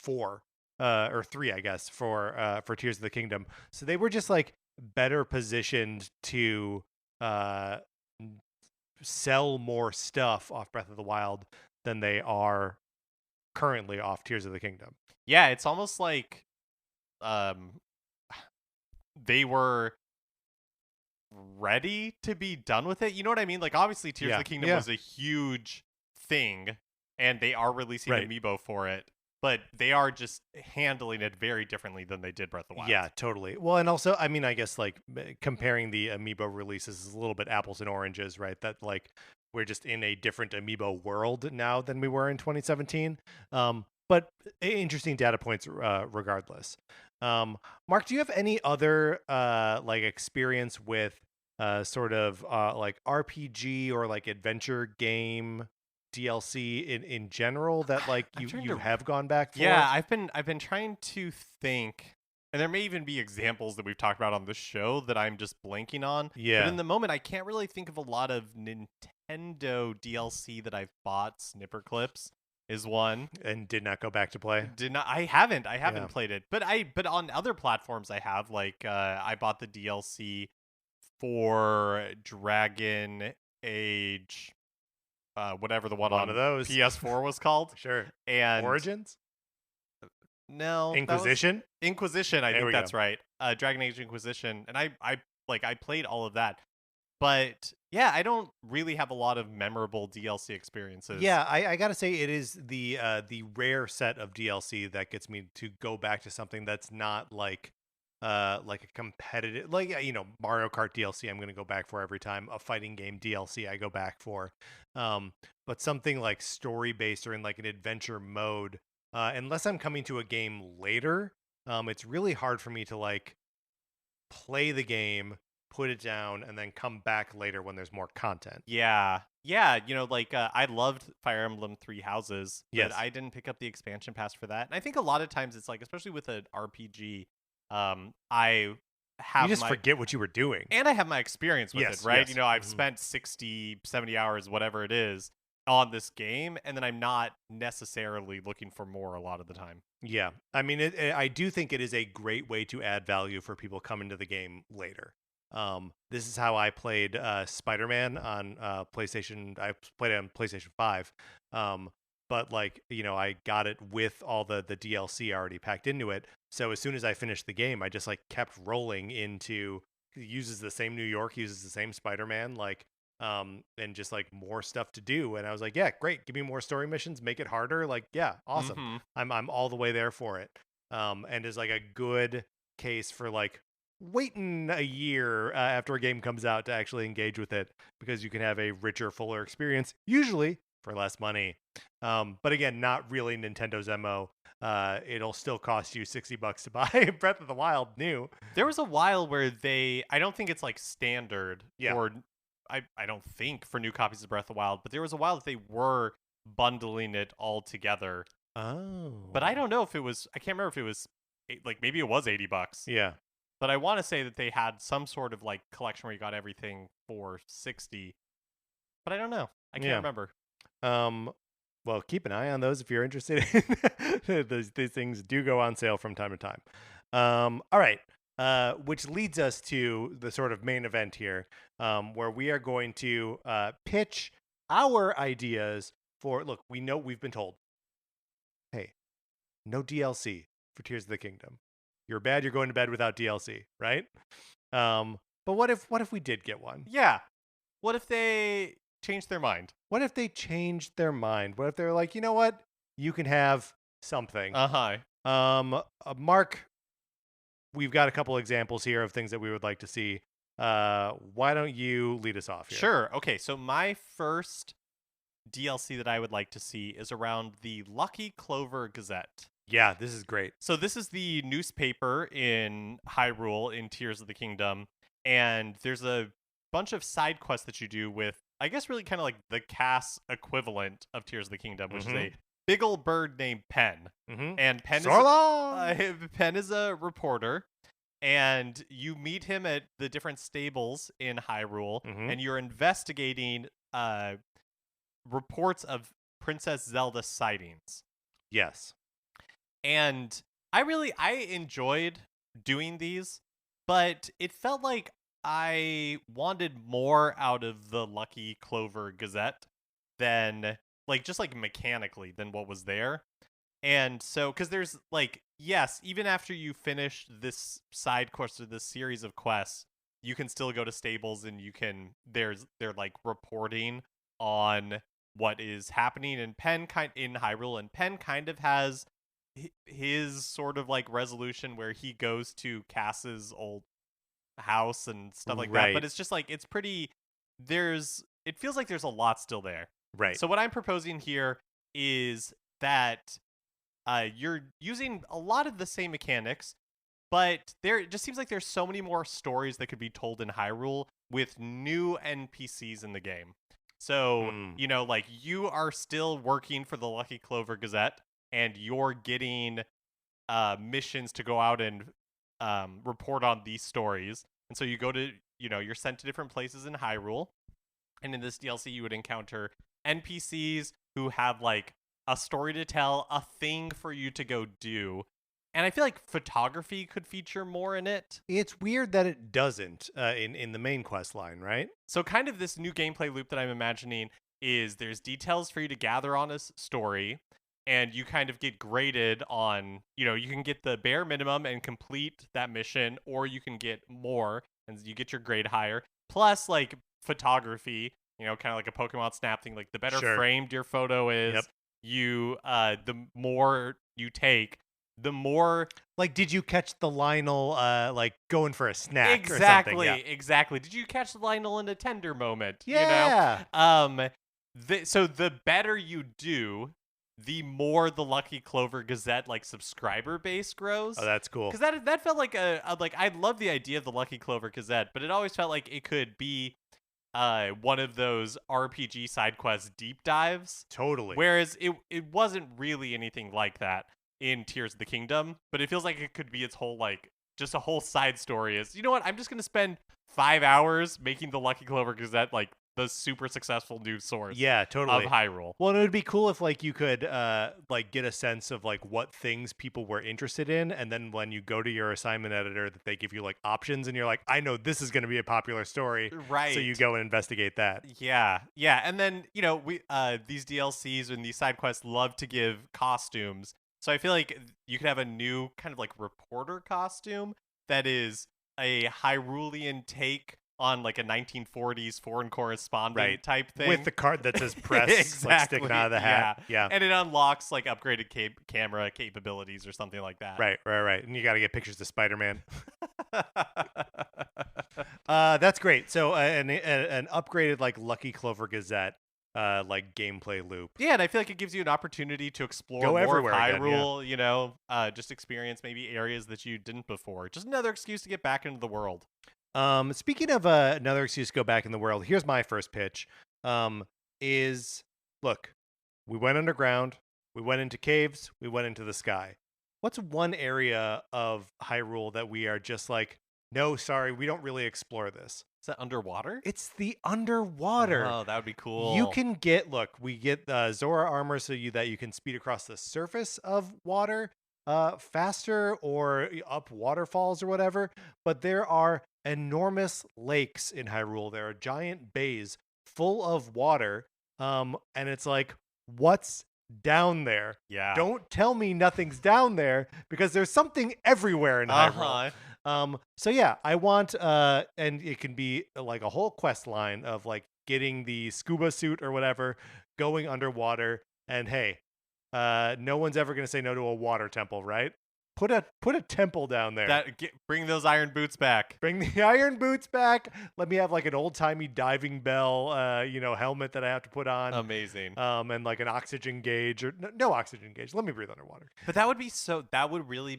4 or 3, I guess, for Tears of the Kingdom. So they were just like better positioned to sell more stuff off Breath of the Wild than they are currently off Tears of the Kingdom. Yeah, it's almost like they were ready to be done with it. You know what I mean? Like obviously Tears of the Kingdom was a huge thing and they are releasing amiibo for it, but they are just handling it very differently than they did Breath of the Wild. Yeah, totally. Well, and also, I mean, I guess like comparing the amiibo releases is a little bit apples and oranges, right? That like we're just in a different amiibo world now than we were in 2017. But interesting data points regardless. Mark, do you have any other like experience with sort of like RPG or like adventure game DLC in general that like you have gone back for? Yeah, I've been trying to think, and there may even be examples that we've talked about on the show that I'm just blanking on. Yeah. But in the moment, I can't really think of a lot of Nintendo DLC that I've bought snipper clips. is one. And did not go back to play. Did not. I haven't. I haven't Yeah. played it, but on other platforms I have. Like I bought the DLC for Dragon Age, whatever the one One on of those. PS4 was called. Sure. And Origins? no, that was Inquisition? Inquisition. I There think we that's go. right. Dragon Age Inquisition, and I played all of that. But yeah, I don't really have a lot of memorable DLC experiences. Yeah, I gotta say it is the rare set of DLC that gets me to go back to something that's not like a competitive, like Mario Kart DLC I'm gonna go back for every time. A fighting game DLC I go back for. But something like story based or in like an adventure mode, unless I'm coming to a game later, it's really hard for me to like play the game, put it down, and then come back later when there's more content. Yeah. Like I loved Fire Emblem Three Houses, but Yes. I didn't pick up the expansion pass for that. And I think a lot of times it's like, especially with an RPG, I have You just my forget what you were doing. and I have my experience with Yes, it, right? yes. I've Mhm. spent 60, 70 hours, whatever it is, on this game, and then I'm not necessarily looking for more a lot of the time. Yeah, I mean, I do think it is a great way to add value for people coming to the game later. This is how I played Spider-Man on PlayStation. I played it on PlayStation 5, but like I got it with all the DLC already packed into it. So as soon as I finished the game, I just like kept rolling into. It uses the same New York, uses the same Spider-Man, like and just like more stuff to do. And I was like, yeah, great, give me more story missions, make it harder. Like, yeah, awesome. Mm-hmm. I'm all the way there for it. And is like a good case for like waiting a year after a game comes out to actually engage with it, because you can have a richer, fuller experience, usually for less money. But again, not really Nintendo's MO. It'll still cost you $60 to buy Breath of the Wild new. There was a while where I don't think it's like standard Yeah. for, I don't think for new copies of Breath of the Wild, but there was a while that they were bundling it all together. Oh. But I don't know if it was, I can't remember if it was, like maybe it was $80. Yeah. But I want to say that they had some sort of like collection where you got everything for 60. But I don't know. I can't Yeah. remember. Well, keep an eye on those if you're interested. These things do go on sale from time to time. All right. Which leads us to the sort of main event here, where we are going to pitch our ideas for. Look, we've been told, hey, no DLC for Tears of the Kingdom. You're bad. You're going to bed without DLC, right? But what if we did get one? Yeah. What if they changed their mind? What if they changed their mind? What if they're like, you know what? You can have something. Mark, we've got a couple examples here of things that we would like to see. Why don't you lead us off here? Sure. Okay. So my first DLC that I would like to see is around the Lucky Clover Gazette. Yeah, this is great. So this is the newspaper in Hyrule in Tears of the Kingdom, and there's a bunch of side quests that you do with, I guess, really kind of like the Cass equivalent of Tears of the Kingdom, which is a big old bird named Pen. And Pen Pen is a reporter, and you meet him at the different stables in Hyrule, and you're investigating reports of Princess Zelda sightings. Yes. And I enjoyed doing these, but it felt like I wanted more out of the Lucky Clover Gazette than just mechanically than what was there. And so, because there's yes, even after you finish this side quest or this series of quests, you can still go to stables and they're reporting on what is happening in in Hyrule, and Pen kind of has his sort of resolution where he goes to Cass's old house and stuff like that, but it's just it's pretty, it feels like there's a lot still there. Right. So what I'm proposing here is that you're using a lot of the same mechanics, but it just seems like there's so many more stories that could be told in Hyrule with new NPCs in the game. So, you are still working for the Lucky Clover Gazette, and you're getting missions to go out and report on these stories. And so you go to, you're sent to different places in Hyrule. And in this DLC, you would encounter NPCs who have a story to tell, a thing for you to go do. And I feel like photography could feature more in it. It's weird that it doesn't in the main quest line, right? So kind of this new gameplay loop that I'm imagining is there's details for you to gather on a story, and you kind of get graded on, you can get the bare minimum and complete that mission, or you can get more and you get your grade higher. Plus, like, photography, kind of like a Pokemon Snap thing, like the better Sure. framed your photo is, Yep. the more you take, the more Like, did you catch the Lionel like going for a snack or exactly, something? Yeah. exactly. Did you catch Lionel in a tender moment? Yeah. So the better you do, the more the Lucky Clover Gazette like subscriber base grows. Oh, that's cool. Because that felt like like I love the idea of the Lucky Clover Gazette, but it always felt like it could be one of those RPG side quest deep dives. Totally. Whereas it wasn't really anything like that in Tears of the Kingdom, but it feels like it could be its whole like just a whole side story is, you know what, I'm just gonna spend 5 hours making the Lucky Clover Gazette like the super successful news source Yeah, totally. of Hyrule. Well, it would be cool if like you could like get a sense of like what things people were interested in, and then when you go to your assignment editor, that they give you like options, and you're like, I know this is going to be a popular story, Right. so you go and investigate that. Yeah, and then we these DLCs and these side quests love to give costumes. So I feel like you could have a new kind of like reporter costume that is a Hyrulean take on like a 1940s foreign correspondent type thing. With the card that says press Exactly. like sticking out of the hat. Yeah. And it unlocks like upgraded camera capabilities or something like that. Right. And you got to get pictures of Spider-Man. That's great. So an upgraded like Lucky Clover Gazette like gameplay loop. Yeah, and I feel like it gives you an opportunity to explore Go more of everywhere again, Hyrule, just experience maybe areas that you didn't before. Just another excuse to get back into the world. Speaking of another excuse to go back in the world, here's my first pitch. Is look, we went underground, we went into caves, we went into the sky. What's one area of Hyrule that we are just like, no, sorry, we don't really explore this? Is that underwater? It's the underwater. Oh, that would be cool. You can we get Zora armor so that you can speed across the surface of water faster or up waterfalls or whatever. But there are enormous lakes in Hyrule. There are giant bays full of water. And it's like, what's down there? Yeah. Don't tell me nothing's down there, because there's something everywhere in Hyrule. So yeah, I want and it can be like a whole quest line of like getting the scuba suit or whatever, going underwater, and hey, no one's ever gonna say no to a water temple, right? Put a temple down there. Bring those iron boots back. Bring the iron boots back. Let me have like an old timey diving bell, helmet that I have to put on. Amazing. And like an oxygen gauge or no oxygen gauge. Let me breathe underwater. But that would be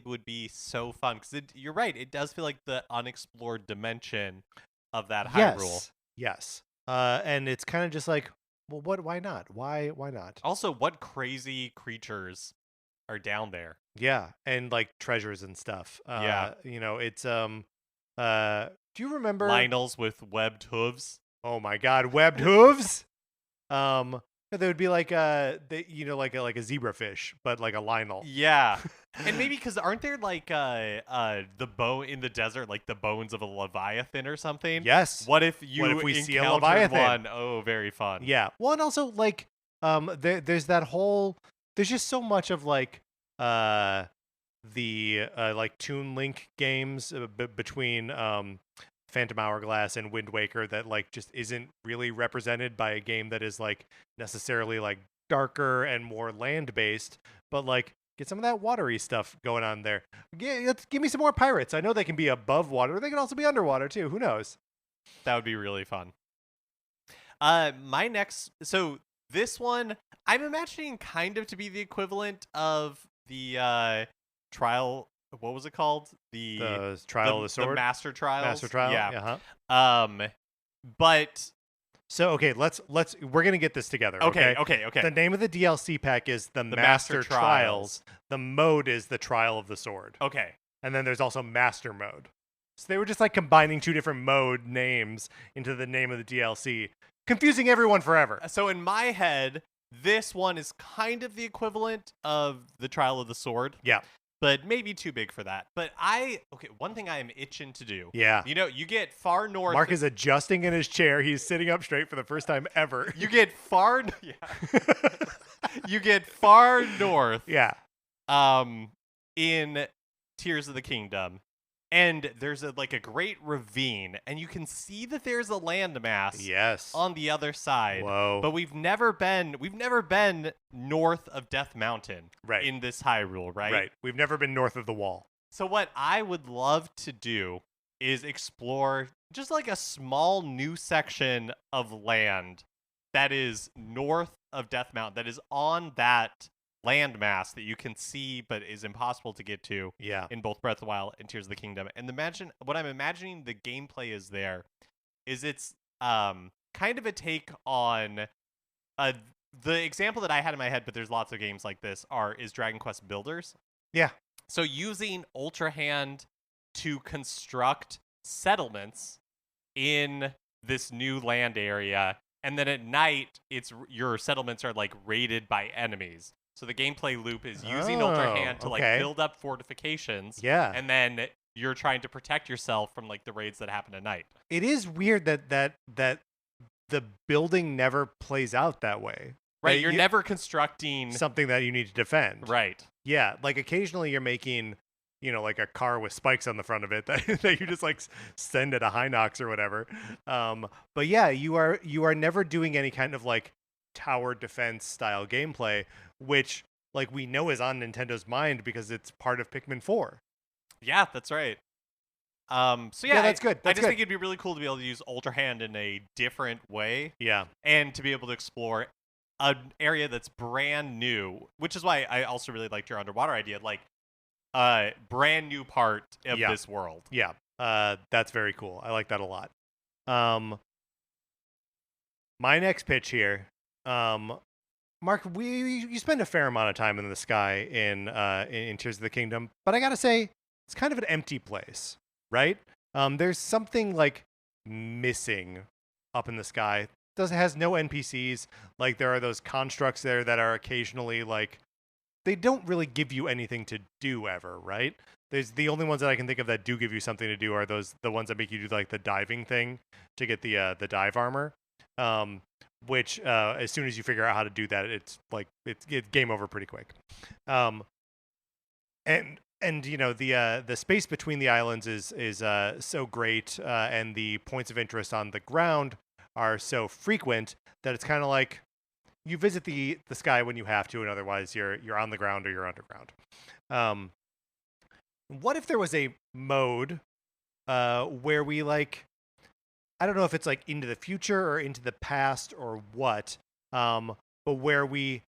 would be so fun, because you're right. It does feel like the unexplored dimension of that Hyrule. Yes. And it's kind of just like, well, why not? Why not? Also, what crazy creatures are down there? Yeah, and like treasures and stuff. Yeah. It's do you remember Lionels with webbed hooves? Oh my god, webbed hooves? They would be like like a zebrafish, but like a Lionel. Yeah. And maybe because aren't there like the bone in the desert, like the bones of a Leviathan or something? Yes. What if we see a encountered Leviathan? one? Oh, very fun. Yeah. Well, and also like there's that whole, there's just so much of like the like Toon Link games between Phantom Hourglass and Wind Waker that like just isn't really represented by a game that is like necessarily like darker and more land based, but like get some of that watery stuff going on there. Give me some more pirates. I know they can be above water. They can also be underwater too. Who knows? That would be really fun. So this one, I'm imagining kind of to be the equivalent of the trial. What was it called? The Trial of the Sword? The Master Trials. Master Trial? Yeah. Uh-huh. But so okay, we're gonna get this together. Okay. The name of the DLC pack is the Master Trials. The mode is the Trial of the Sword. Okay. And then there's also Master Mode. So they were just like combining two different mode names into the name of the DLC, confusing everyone forever. So in my head, This one is kind of the equivalent of the Trial of the Sword. Yeah. But maybe too big for that. But one thing I am itching to do. Yeah. You get far north. Mark is adjusting in his chair. He's sitting up straight for the first time ever. You get far. Yeah. You get far north. Yeah. In Tears of the Kingdom, and there's a great ravine, and you can see that there's a landmass. Yes. On the other side. Whoa. But we've never been north of Death Mountain. Right. In this Hyrule, right? Right. We've never been north of the wall. So what I would love to do is explore just like a small new section of land that is north of Death Mountain, that is on that landmass that you can see but is impossible to get to. Yeah. In both Breath of the Wild and Tears of the Kingdom. And what I'm imagining the gameplay is there is it's kind of a take on the example that I had in my head, but there's lots of games like this is Dragon Quest Builders. Yeah. So using Ultra Hand to construct settlements in this new land area, and then at night your settlements are like raided by enemies. So the gameplay loop is using Ultra Hand to like build up fortifications. Yeah. And then you're trying to protect yourself from like the raids that happen at night. It is weird that the building never plays out that way. Right, you're never constructing something that you need to defend. Right. Yeah, like occasionally you're making, like a car with spikes on the front of it that you just like send at a Hinox or whatever. But yeah, you are never doing any kind of like tower defense style gameplay, which like we know is on Nintendo's mind because it's part of Pikmin 4. Yeah, that's right. So yeah, that's good. I just think it'd be really cool to be able to use Ultra Hand in a different way. Yeah. And to be able to explore an area that's brand new, which is why I also really liked your underwater idea, like brand new part of this world. Yeah. That's very cool. I like that a lot. My next pitch here, Mark, you spend a fair amount of time in the sky in Tears of the Kingdom, but I gotta say, it's kind of an empty place, right? There's something like missing up in the sky. Has no NPCs. Like there are those constructs there that are occasionally like, they don't really give you anything to do ever, right? There's the only ones that I can think of that do give you something to do are the ones that make you do like the diving thing to get the dive armor. Which as soon as you figure out how to do that, it's game over pretty quick. And the space between the islands is so great, and the points of interest on the ground are so frequent that it's kind of like you visit the sky when you have to, and otherwise you're on the ground or you're underground. What if there was a mode where we like, I don't know if it's like into the future or into the past or what, but where we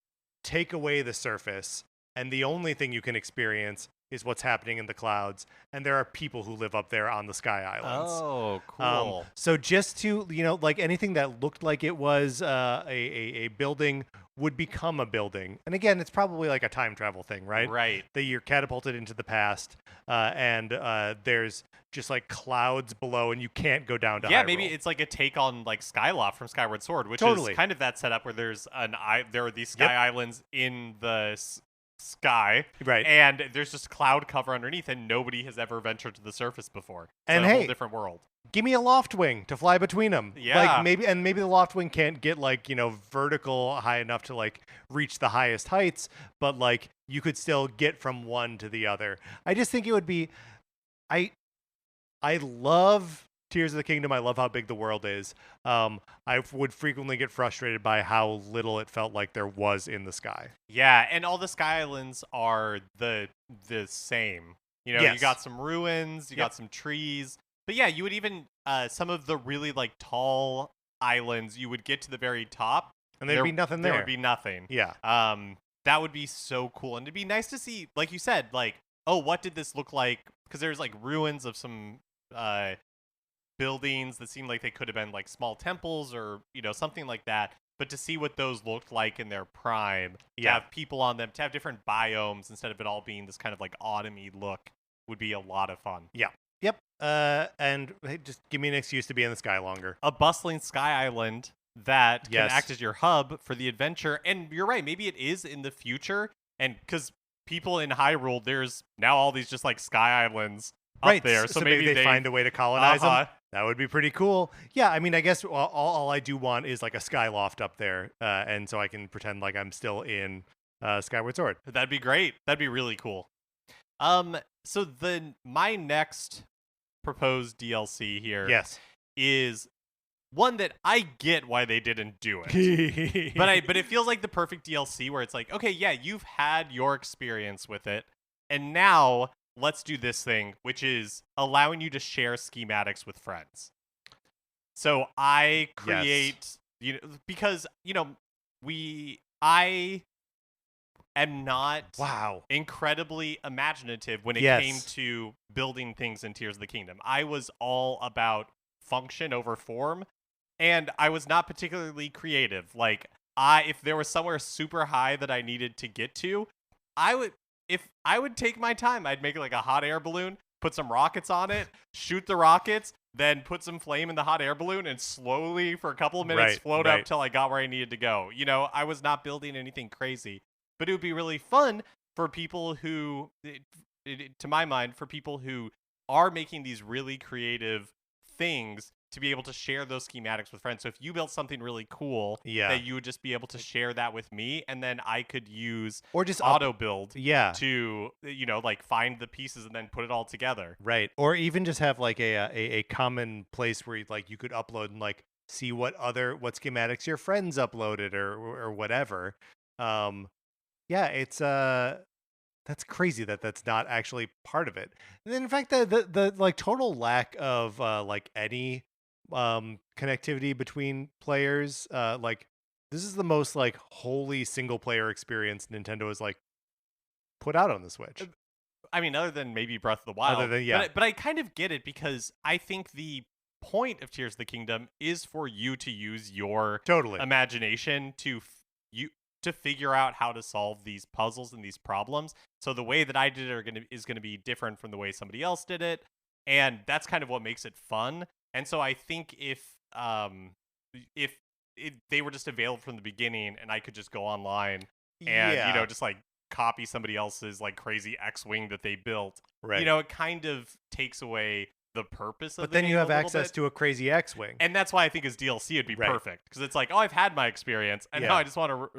take away the surface and the only thing you can experience is what's happening in the clouds, and there are people who live up there on the Sky Islands. Oh, cool. So just to, like anything that looked like it was a building would become a building. And again, it's probably like a time travel thing, right? Right. That you're catapulted into the past, and there's just like clouds below, and you can't go down to Yeah, Hyrule. maybe it's like a take on like Skyloft from Skyward Sword, which Totally. is kind of that setup where there are these sky islands in the sky, right? And there's just cloud cover underneath, and nobody has ever ventured to the surface before. It's and a hey, whole different world. Give me a loft wing to fly between them. Yeah, like maybe the loft wing can't get like vertical high enough to like reach the highest heights, but like you could still get from one to the other. I just think it would be, I love Tears of the Kingdom. I love how big the world is. I would frequently get frustrated by how little it felt like there was in the sky. Yeah, and all the Sky Islands are the same. Yes. You got some ruins, you got some trees. But yeah, you would even, some of the really like tall islands, you would get to the very top. And there'd be nothing there. There would be nothing. Yeah. That would be so cool. And it'd be nice to see, like you said, like, oh, what did this look like? Because there's like ruins of some buildings that seem like they could have been like small temples or something like that, but to see what those looked like in their prime, to have people on them, to have different biomes instead of it all being this kind of like autumny look would be a lot of fun. Yep. And hey, just give me an excuse to be in the sky longer. A bustling sky island that can Yes. act as your hub for the adventure. And you're right, maybe it is in the future. And because people in Hyrule, there's now all these just like sky islands up Right. there. So So maybe maybe they they, find a way to colonize them. uh-huh. That would be pretty cool. Yeah, I mean, I guess all I do want is like a sky loft up there, and so I can pretend like I'm still in Skyward Sword. That'd be great. That'd be really cool. So then my next proposed DLC here Yes. is one that I get why they didn't do it. But it feels like the perfect DLC where it's like, okay, yeah, you've had your experience with it, and now let's do this thing, which is allowing you to share schematics with friends. So I create, because I am not Wow. incredibly imaginative when it Yes. came to building things in Tears of the Kingdom. I was all about function over form, and I was not particularly creative. Like, if there was somewhere super high that I needed to get to, I would take my time. I'd make like a hot air balloon, put some rockets on it, shoot the rockets, then put some flame in the hot air balloon, and slowly for a couple of minutes float up till I got where I needed to go. I was not building anything crazy, but it would be really fun for people who, to my mind, for people who are making these really creative things to be able to share those schematics with friends. So if you built something really cool, that you would just be able to share that with me, and then I could use Or just auto build to like find the pieces and then put it all together. Right. Or even just have like a common place where you could upload and like see what schematics your friends uploaded or whatever. Yeah, it's that's crazy that's not actually part of it. And then in fact the like total lack of like any connectivity between players, like this is the most like wholly single player experience Nintendo has like put out on the Switch. I mean, other than maybe Breath of the Other Wild, than but I kind of get it, because I think the point of Tears of the Kingdom is for you to use your totally imagination to figure out how to solve these puzzles and these problems. So the way that I did it is gonna be different from the way somebody else did it, and that's kind of what makes it fun. And so I think if they were just available from the beginning, and I could just go online and just like copy somebody else's like crazy X-wing that they built, right. it kind of takes away the purpose of But the then game you have a little access bit. to a crazy X-wing. And that's why I think his DLC would be perfect, because it's like, oh, I've had my experience, and now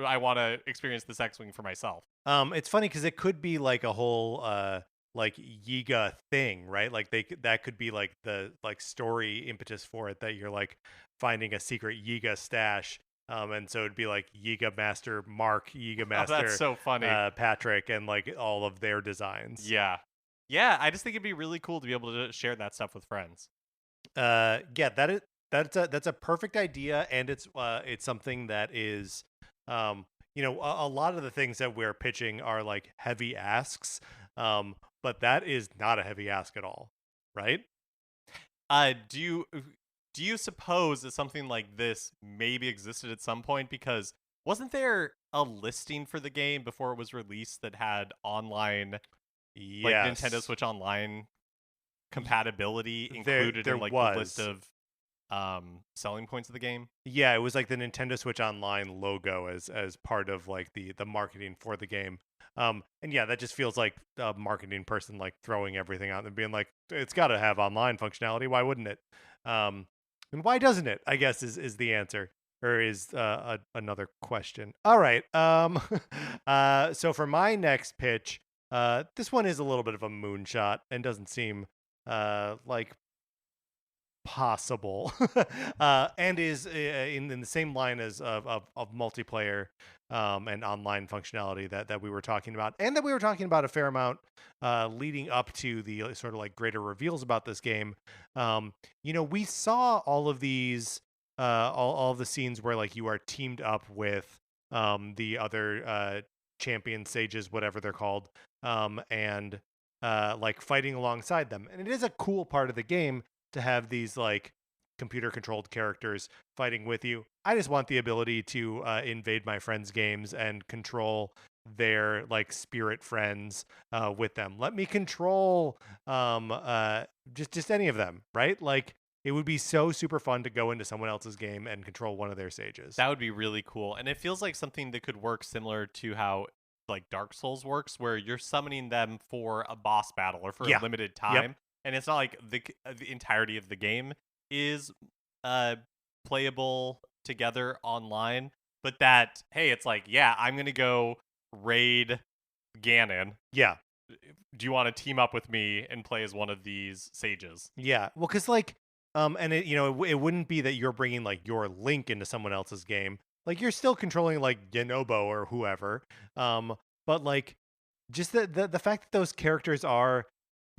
I want to experience this X-wing for myself. It's funny because it could be like a whole like Yiga thing, right? Like that could be like the like story impetus for it, that you're like finding a secret Yiga stash. And so it'd be like Yiga Master Mark, Yiga Master that's so funny. Patrick, and like all of their designs. Yeah, I just think it'd be really cool to be able to share that stuff with friends. Yeah, that's a perfect idea, and it's something that is a lot of the things that we're pitching are like heavy asks, but that is not a heavy ask at all, right? Do you suppose that something like this maybe existed at some point? Because wasn't there a listing for the game before it was released that had online, like Nintendo Switch Online compatibility included in like the list of selling points of the game? Yeah, it was like the Nintendo Switch Online logo as part of like the marketing for the game. And yeah, that just feels like a marketing person like throwing everything out and being like, it's got to have online functionality. Why wouldn't it? And why doesn't it? I guess is the answer, or is another question. All right. So for my next pitch, this one is a little bit of a moonshot and doesn't seem like possible, and is in the same line as of multiplayer and online functionality that we were talking about, and that we were talking about a fair amount leading up to the sort of like greater reveals about this game. We saw all of these all of the scenes where like you are teamed up with the other champion sages, whatever they're called, and like fighting alongside them, and it is a cool part of the game to have these like computer controlled characters fighting with you. I just want the ability to invade my friends' games and control their like spirit friends with them. Let me control just any of them, right? Like it would be so super fun to go into someone else's game and control one of their sages. That would be really cool. And it feels like something that could work similar to how like Dark Souls works, where you're summoning them for a boss battle or for a Yeah. limited Yep. time. And it's not like the entirety of the game is uh playable together online, but that, hey, it's like, yeah, I'm going to go raid Ganon. Yeah. Do you want to team up with me and play as one of these sages? Yeah. Well, because like, and it wouldn't be that you're bringing like your Link into someone else's game. Like you're still controlling like Genobo or whoever. But like, just the fact that those characters are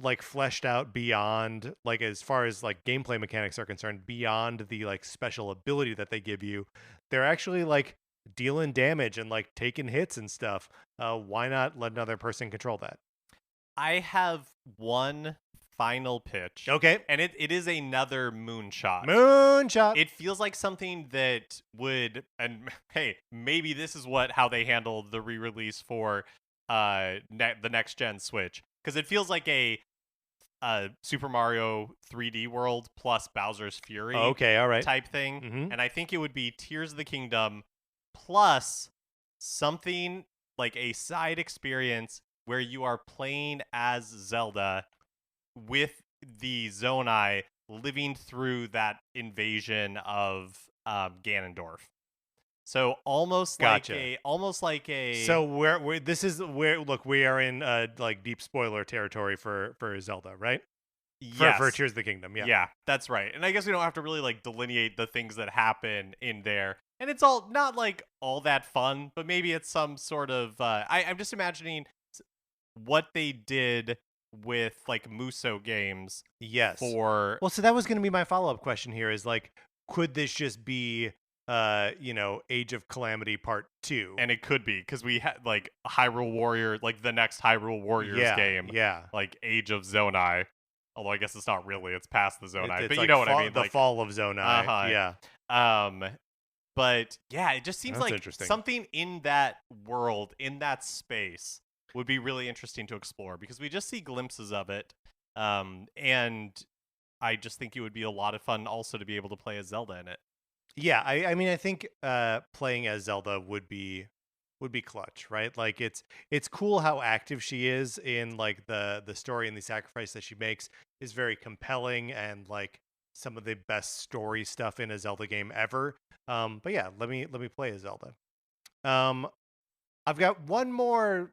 like fleshed out beyond like as far as like gameplay mechanics are concerned, beyond the like special ability that they give you, they're actually like dealing damage and like taking hits and stuff. Why not let another person control that? I have one final pitch. Okay. And it is another moonshot. Moonshot. It feels like something that would, and hey, maybe this is how they handled the re-release for the next gen Switch, because it feels like a Super Mario 3D World plus Bowser's Fury Okay, all right. type thing. Mhm. And I think it would be Tears of the Kingdom plus something like a side experience where you are playing as Zelda with the Zonai living through that invasion of Ganondorf. So almost Gotcha. like a So we're this is where look, we are in like deep spoiler territory for Zelda, right? yes. For Tears of the Kingdom, yeah. Yeah, that's right. And I guess we don't have to really like delineate the things that happen in there. And it's all not like all that fun, but maybe it's some sort of I'm just imagining what they did with like Muso games Yes. for Well, so that was going to be my follow-up question here is like could this just be Age of Calamity Part 2? and it could be because we had like Hyrule Warrior, like the next Hyrule Warriors game, Yeah. like Age of Zonai. Although I guess it's not really; it's past the Zonai, It's but like you know what I mean. The Like, fall of Zonai. Yeah. But yeah, it just seems That's like interesting. something in that world, in that space, would be really interesting to explore because we just see glimpses of it. And I just think it would be a lot of fun also to be able to play as Zelda in it. Yeah, I mean I think playing as Zelda would be clutch, right? Like it's cool how active she is in like the story, and the sacrifice that she makes is very compelling and like some of the best story stuff in a Zelda game ever. But yeah, let me play as Zelda. I've got one more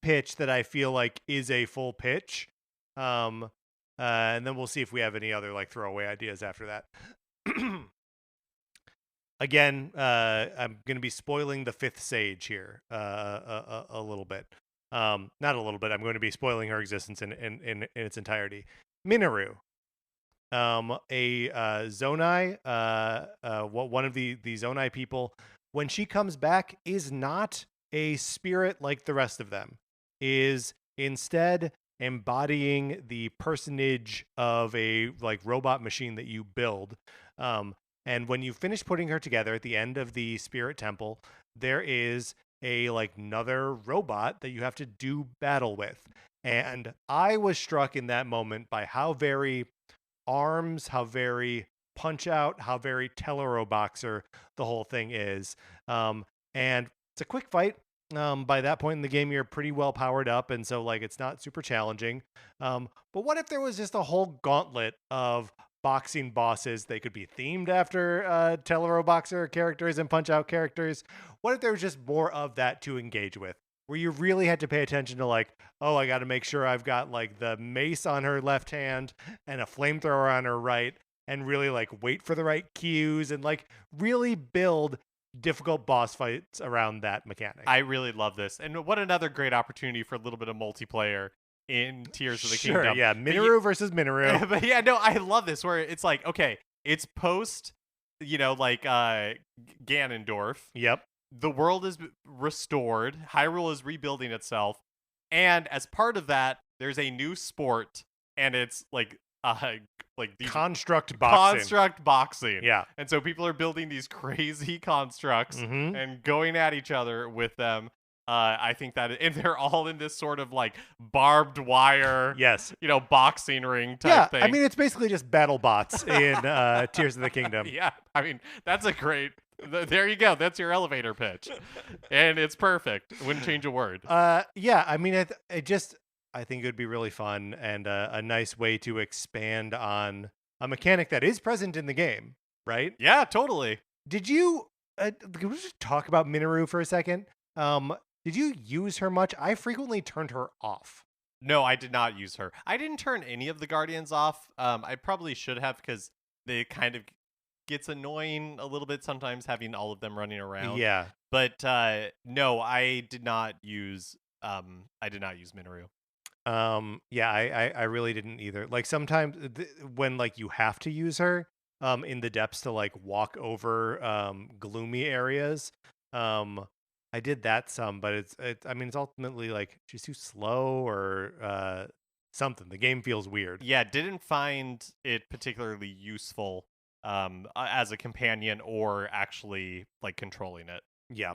pitch that I feel like is a full pitch. And then we'll see if we have any other like throwaway ideas after that. Again, I'm going to be spoiling the fifth sage here a little bit. Not a little bit. I'm going to be spoiling her existence in its entirety. Minoru, a Zonai, one of the Zonai people, when she comes back, is not a spirit like the rest of them. Is instead embodying the personage of a like robot machine that you build. And when you finish putting her together at the end of the Spirit Temple, there is a like another robot that you have to do battle with. And I was struck in that moment by how very ARMS, how very Punch Out, how very Tellero Boxer the whole thing is. And it's a quick fight. By that point in the game, you're pretty well powered up, and so like it's not super challenging. But what if there was just a whole gauntlet of boxing bosses? They could be themed after Tellero Boxer characters and Punch Out characters. What if there was just more of that to engage with, where you really had to pay attention to like, oh, I got to make sure I've got like the mace on her left hand and a flamethrower on her right, and really like wait for the right cues and like really build difficult boss fights around that mechanic. I really love this. And what another great opportunity for a little bit of multiplayer in Tears of the Sure, Kingdom. yeah, Minoru versus Minoru. But yeah, no, I love this where it's like, okay, it's post, like Ganondorf. Yep. The world is restored. Hyrule is rebuilding itself. And as part of that, there's a new sport, and it's like these Construct boxing. construct boxing. Yeah. And so people are building these crazy constructs and going at each other with them. I think that, and they're all in this sort of like barbed wire, Yes. boxing ring type Yeah, thing. I mean, it's basically just battle bots in Tears of the Kingdom. Yeah, I mean, that's a great. There you go. That's your elevator pitch, and it's perfect. Wouldn't change a word. Yeah, I mean, I think it would be really fun and a nice way to expand on a mechanic that is present in the game, right? Yeah, totally. Did you? Can we just talk about Minoru for a second? Did you use her much? I frequently turned her off. No, I did not use her. I didn't turn any of the Guardians off. I probably should have because they kind of gets annoying a little bit sometimes having all of them running around. Yeah. But no, I did not use. I did not use Minoru. Yeah, I really didn't either. Like sometimes when like you have to use her in the depths to like walk over gloomy areas, I did that some, but I mean it's ultimately like she's too slow or something. The game feels weird. Yeah, didn't find it particularly useful as a companion or actually like controlling it. Yeah.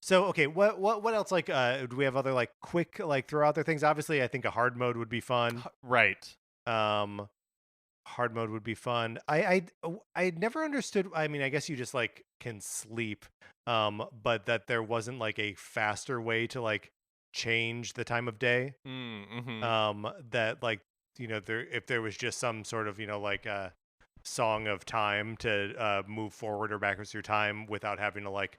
So okay, what else like do we have other like quick like throw out there things? Obviously, I think a hard mode would be fun. Right. Hard mode would be fun. I never understood. I mean, I guess you just like can sleep, but that there wasn't like a faster way to like change the time of day. Mm-hmm. That like there if there was just some sort of like a song of time to move forward or backwards through time without having to like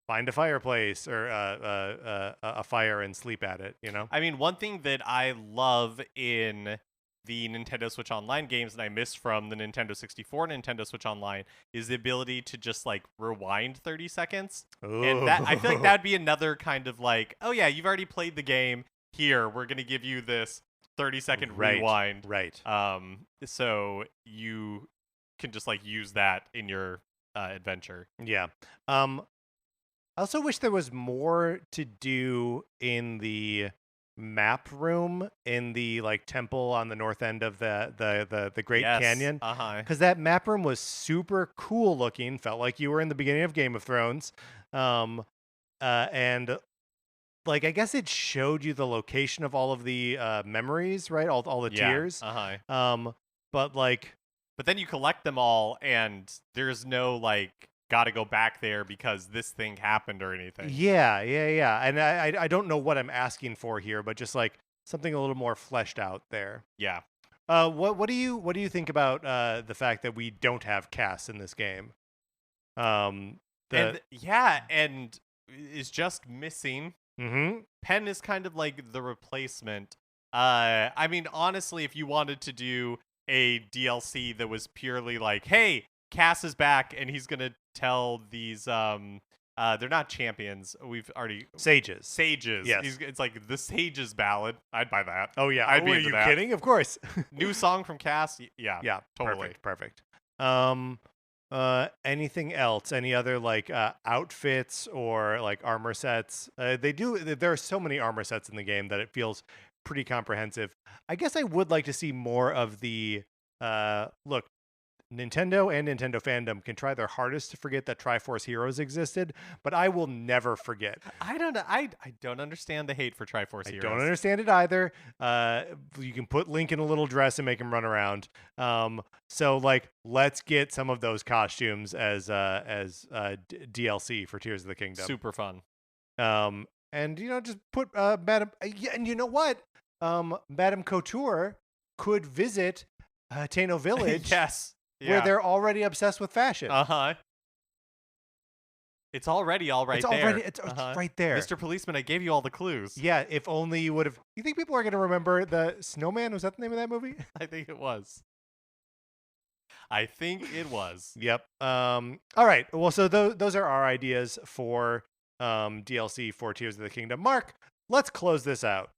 find a fireplace or a fire and sleep at it. I mean, one thing that I love in the Nintendo Switch Online games and I miss from the Nintendo 64 Nintendo Switch Online is the ability to just like rewind 30 seconds. Ooh. And that I feel like that'd be another kind of like, oh yeah, you've already played the game. Here, we're going to give you this 30-second rewind. Right. So you can just like use that in your adventure. Yeah. I also wish there was more to do in the map room in the like temple on the north end of the Great Canyon. Because that map room was super cool looking. Felt like you were in the beginning of Game of Thrones. And like I guess it showed you the location of all of the memories, right? All the tiers. But like, but then you collect them all, and there's no like got to go back there because this thing happened or anything. Yeah. And I don't know what I'm asking for here, but just like something a little more fleshed out there. Yeah. What do you think about the fact that we don't have Cass in this game? And is just missing. Mm-hmm. Pen is kind of like the replacement. I mean, honestly, if you wanted to do a DLC that was purely like, hey, Cass is back and he's gonna tell these they're not champions. We've already sages. Yes, it's like the Sages ballad. I'd buy that. Oh yeah, I'd be are into you that. kidding? Of course. New song from Cass. Yeah, totally perfect. Anything else? Any other like outfits or like armor sets? There are so many armor sets in the game that it feels pretty comprehensive. I guess I would like to see more of the look. Nintendo and Nintendo fandom can try their hardest to forget that Triforce Heroes existed, but I will never forget. I don't understand the hate for Triforce Heroes. I don't understand it either. You can put Link in a little dress and make him run around. So like, let's get some of those costumes as DLC for Tears of the Kingdom. Super fun. And just put Madame. Yeah, and you know what? Madame Couture could visit Tano Village. Yes. Where they're already obsessed with fashion. It's already all right there. It's right there. Mr. Policeman, I gave you all the clues. Yeah, if only you would have. You think people are going to remember the Snowman? Was that the name of that movie? I think it was. Yep. All right. Well, so those are our ideas for DLC for Tears of the Kingdom. Mark, let's close this out.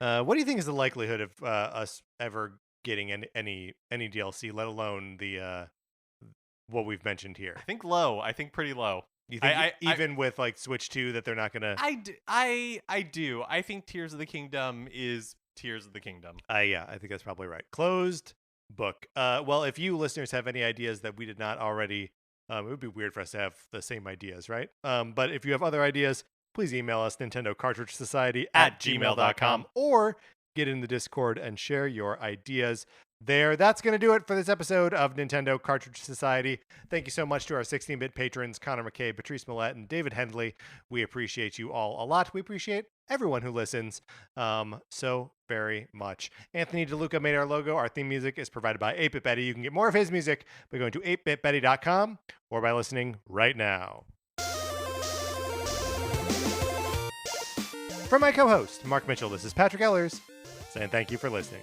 What do you think is the likelihood of us ever getting any DLC, let alone the what we've mentioned here? I think low. I think pretty low. You think even with like Switch 2 that they're not gonna? I do. I think Tears of the Kingdom is Tears of the Kingdom. Yeah, I think that's probably right. Closed book. Well, if you listeners have any ideas that we did not already It would be weird for us to have the same ideas, right? But if you have other ideas, please email us Nintendo Cartridge Society At @gmail.com gmail.com. or get in the Discord and share your ideas there. That's going to do it for this episode of Nintendo Cartridge Society. Thank you so much to our 16-bit patrons, Connor McKay, Patrice Millette, and David Hendley. We appreciate you all a lot. We appreciate everyone who listens so very much. Anthony DeLuca made our logo. Our theme music is provided by 8-Bit Betty. You can get more of his music by going to 8bitbetty.com or by listening right now. For my co-host, Mark Mitchell, this is Patrick Ellers saying thank you for listening.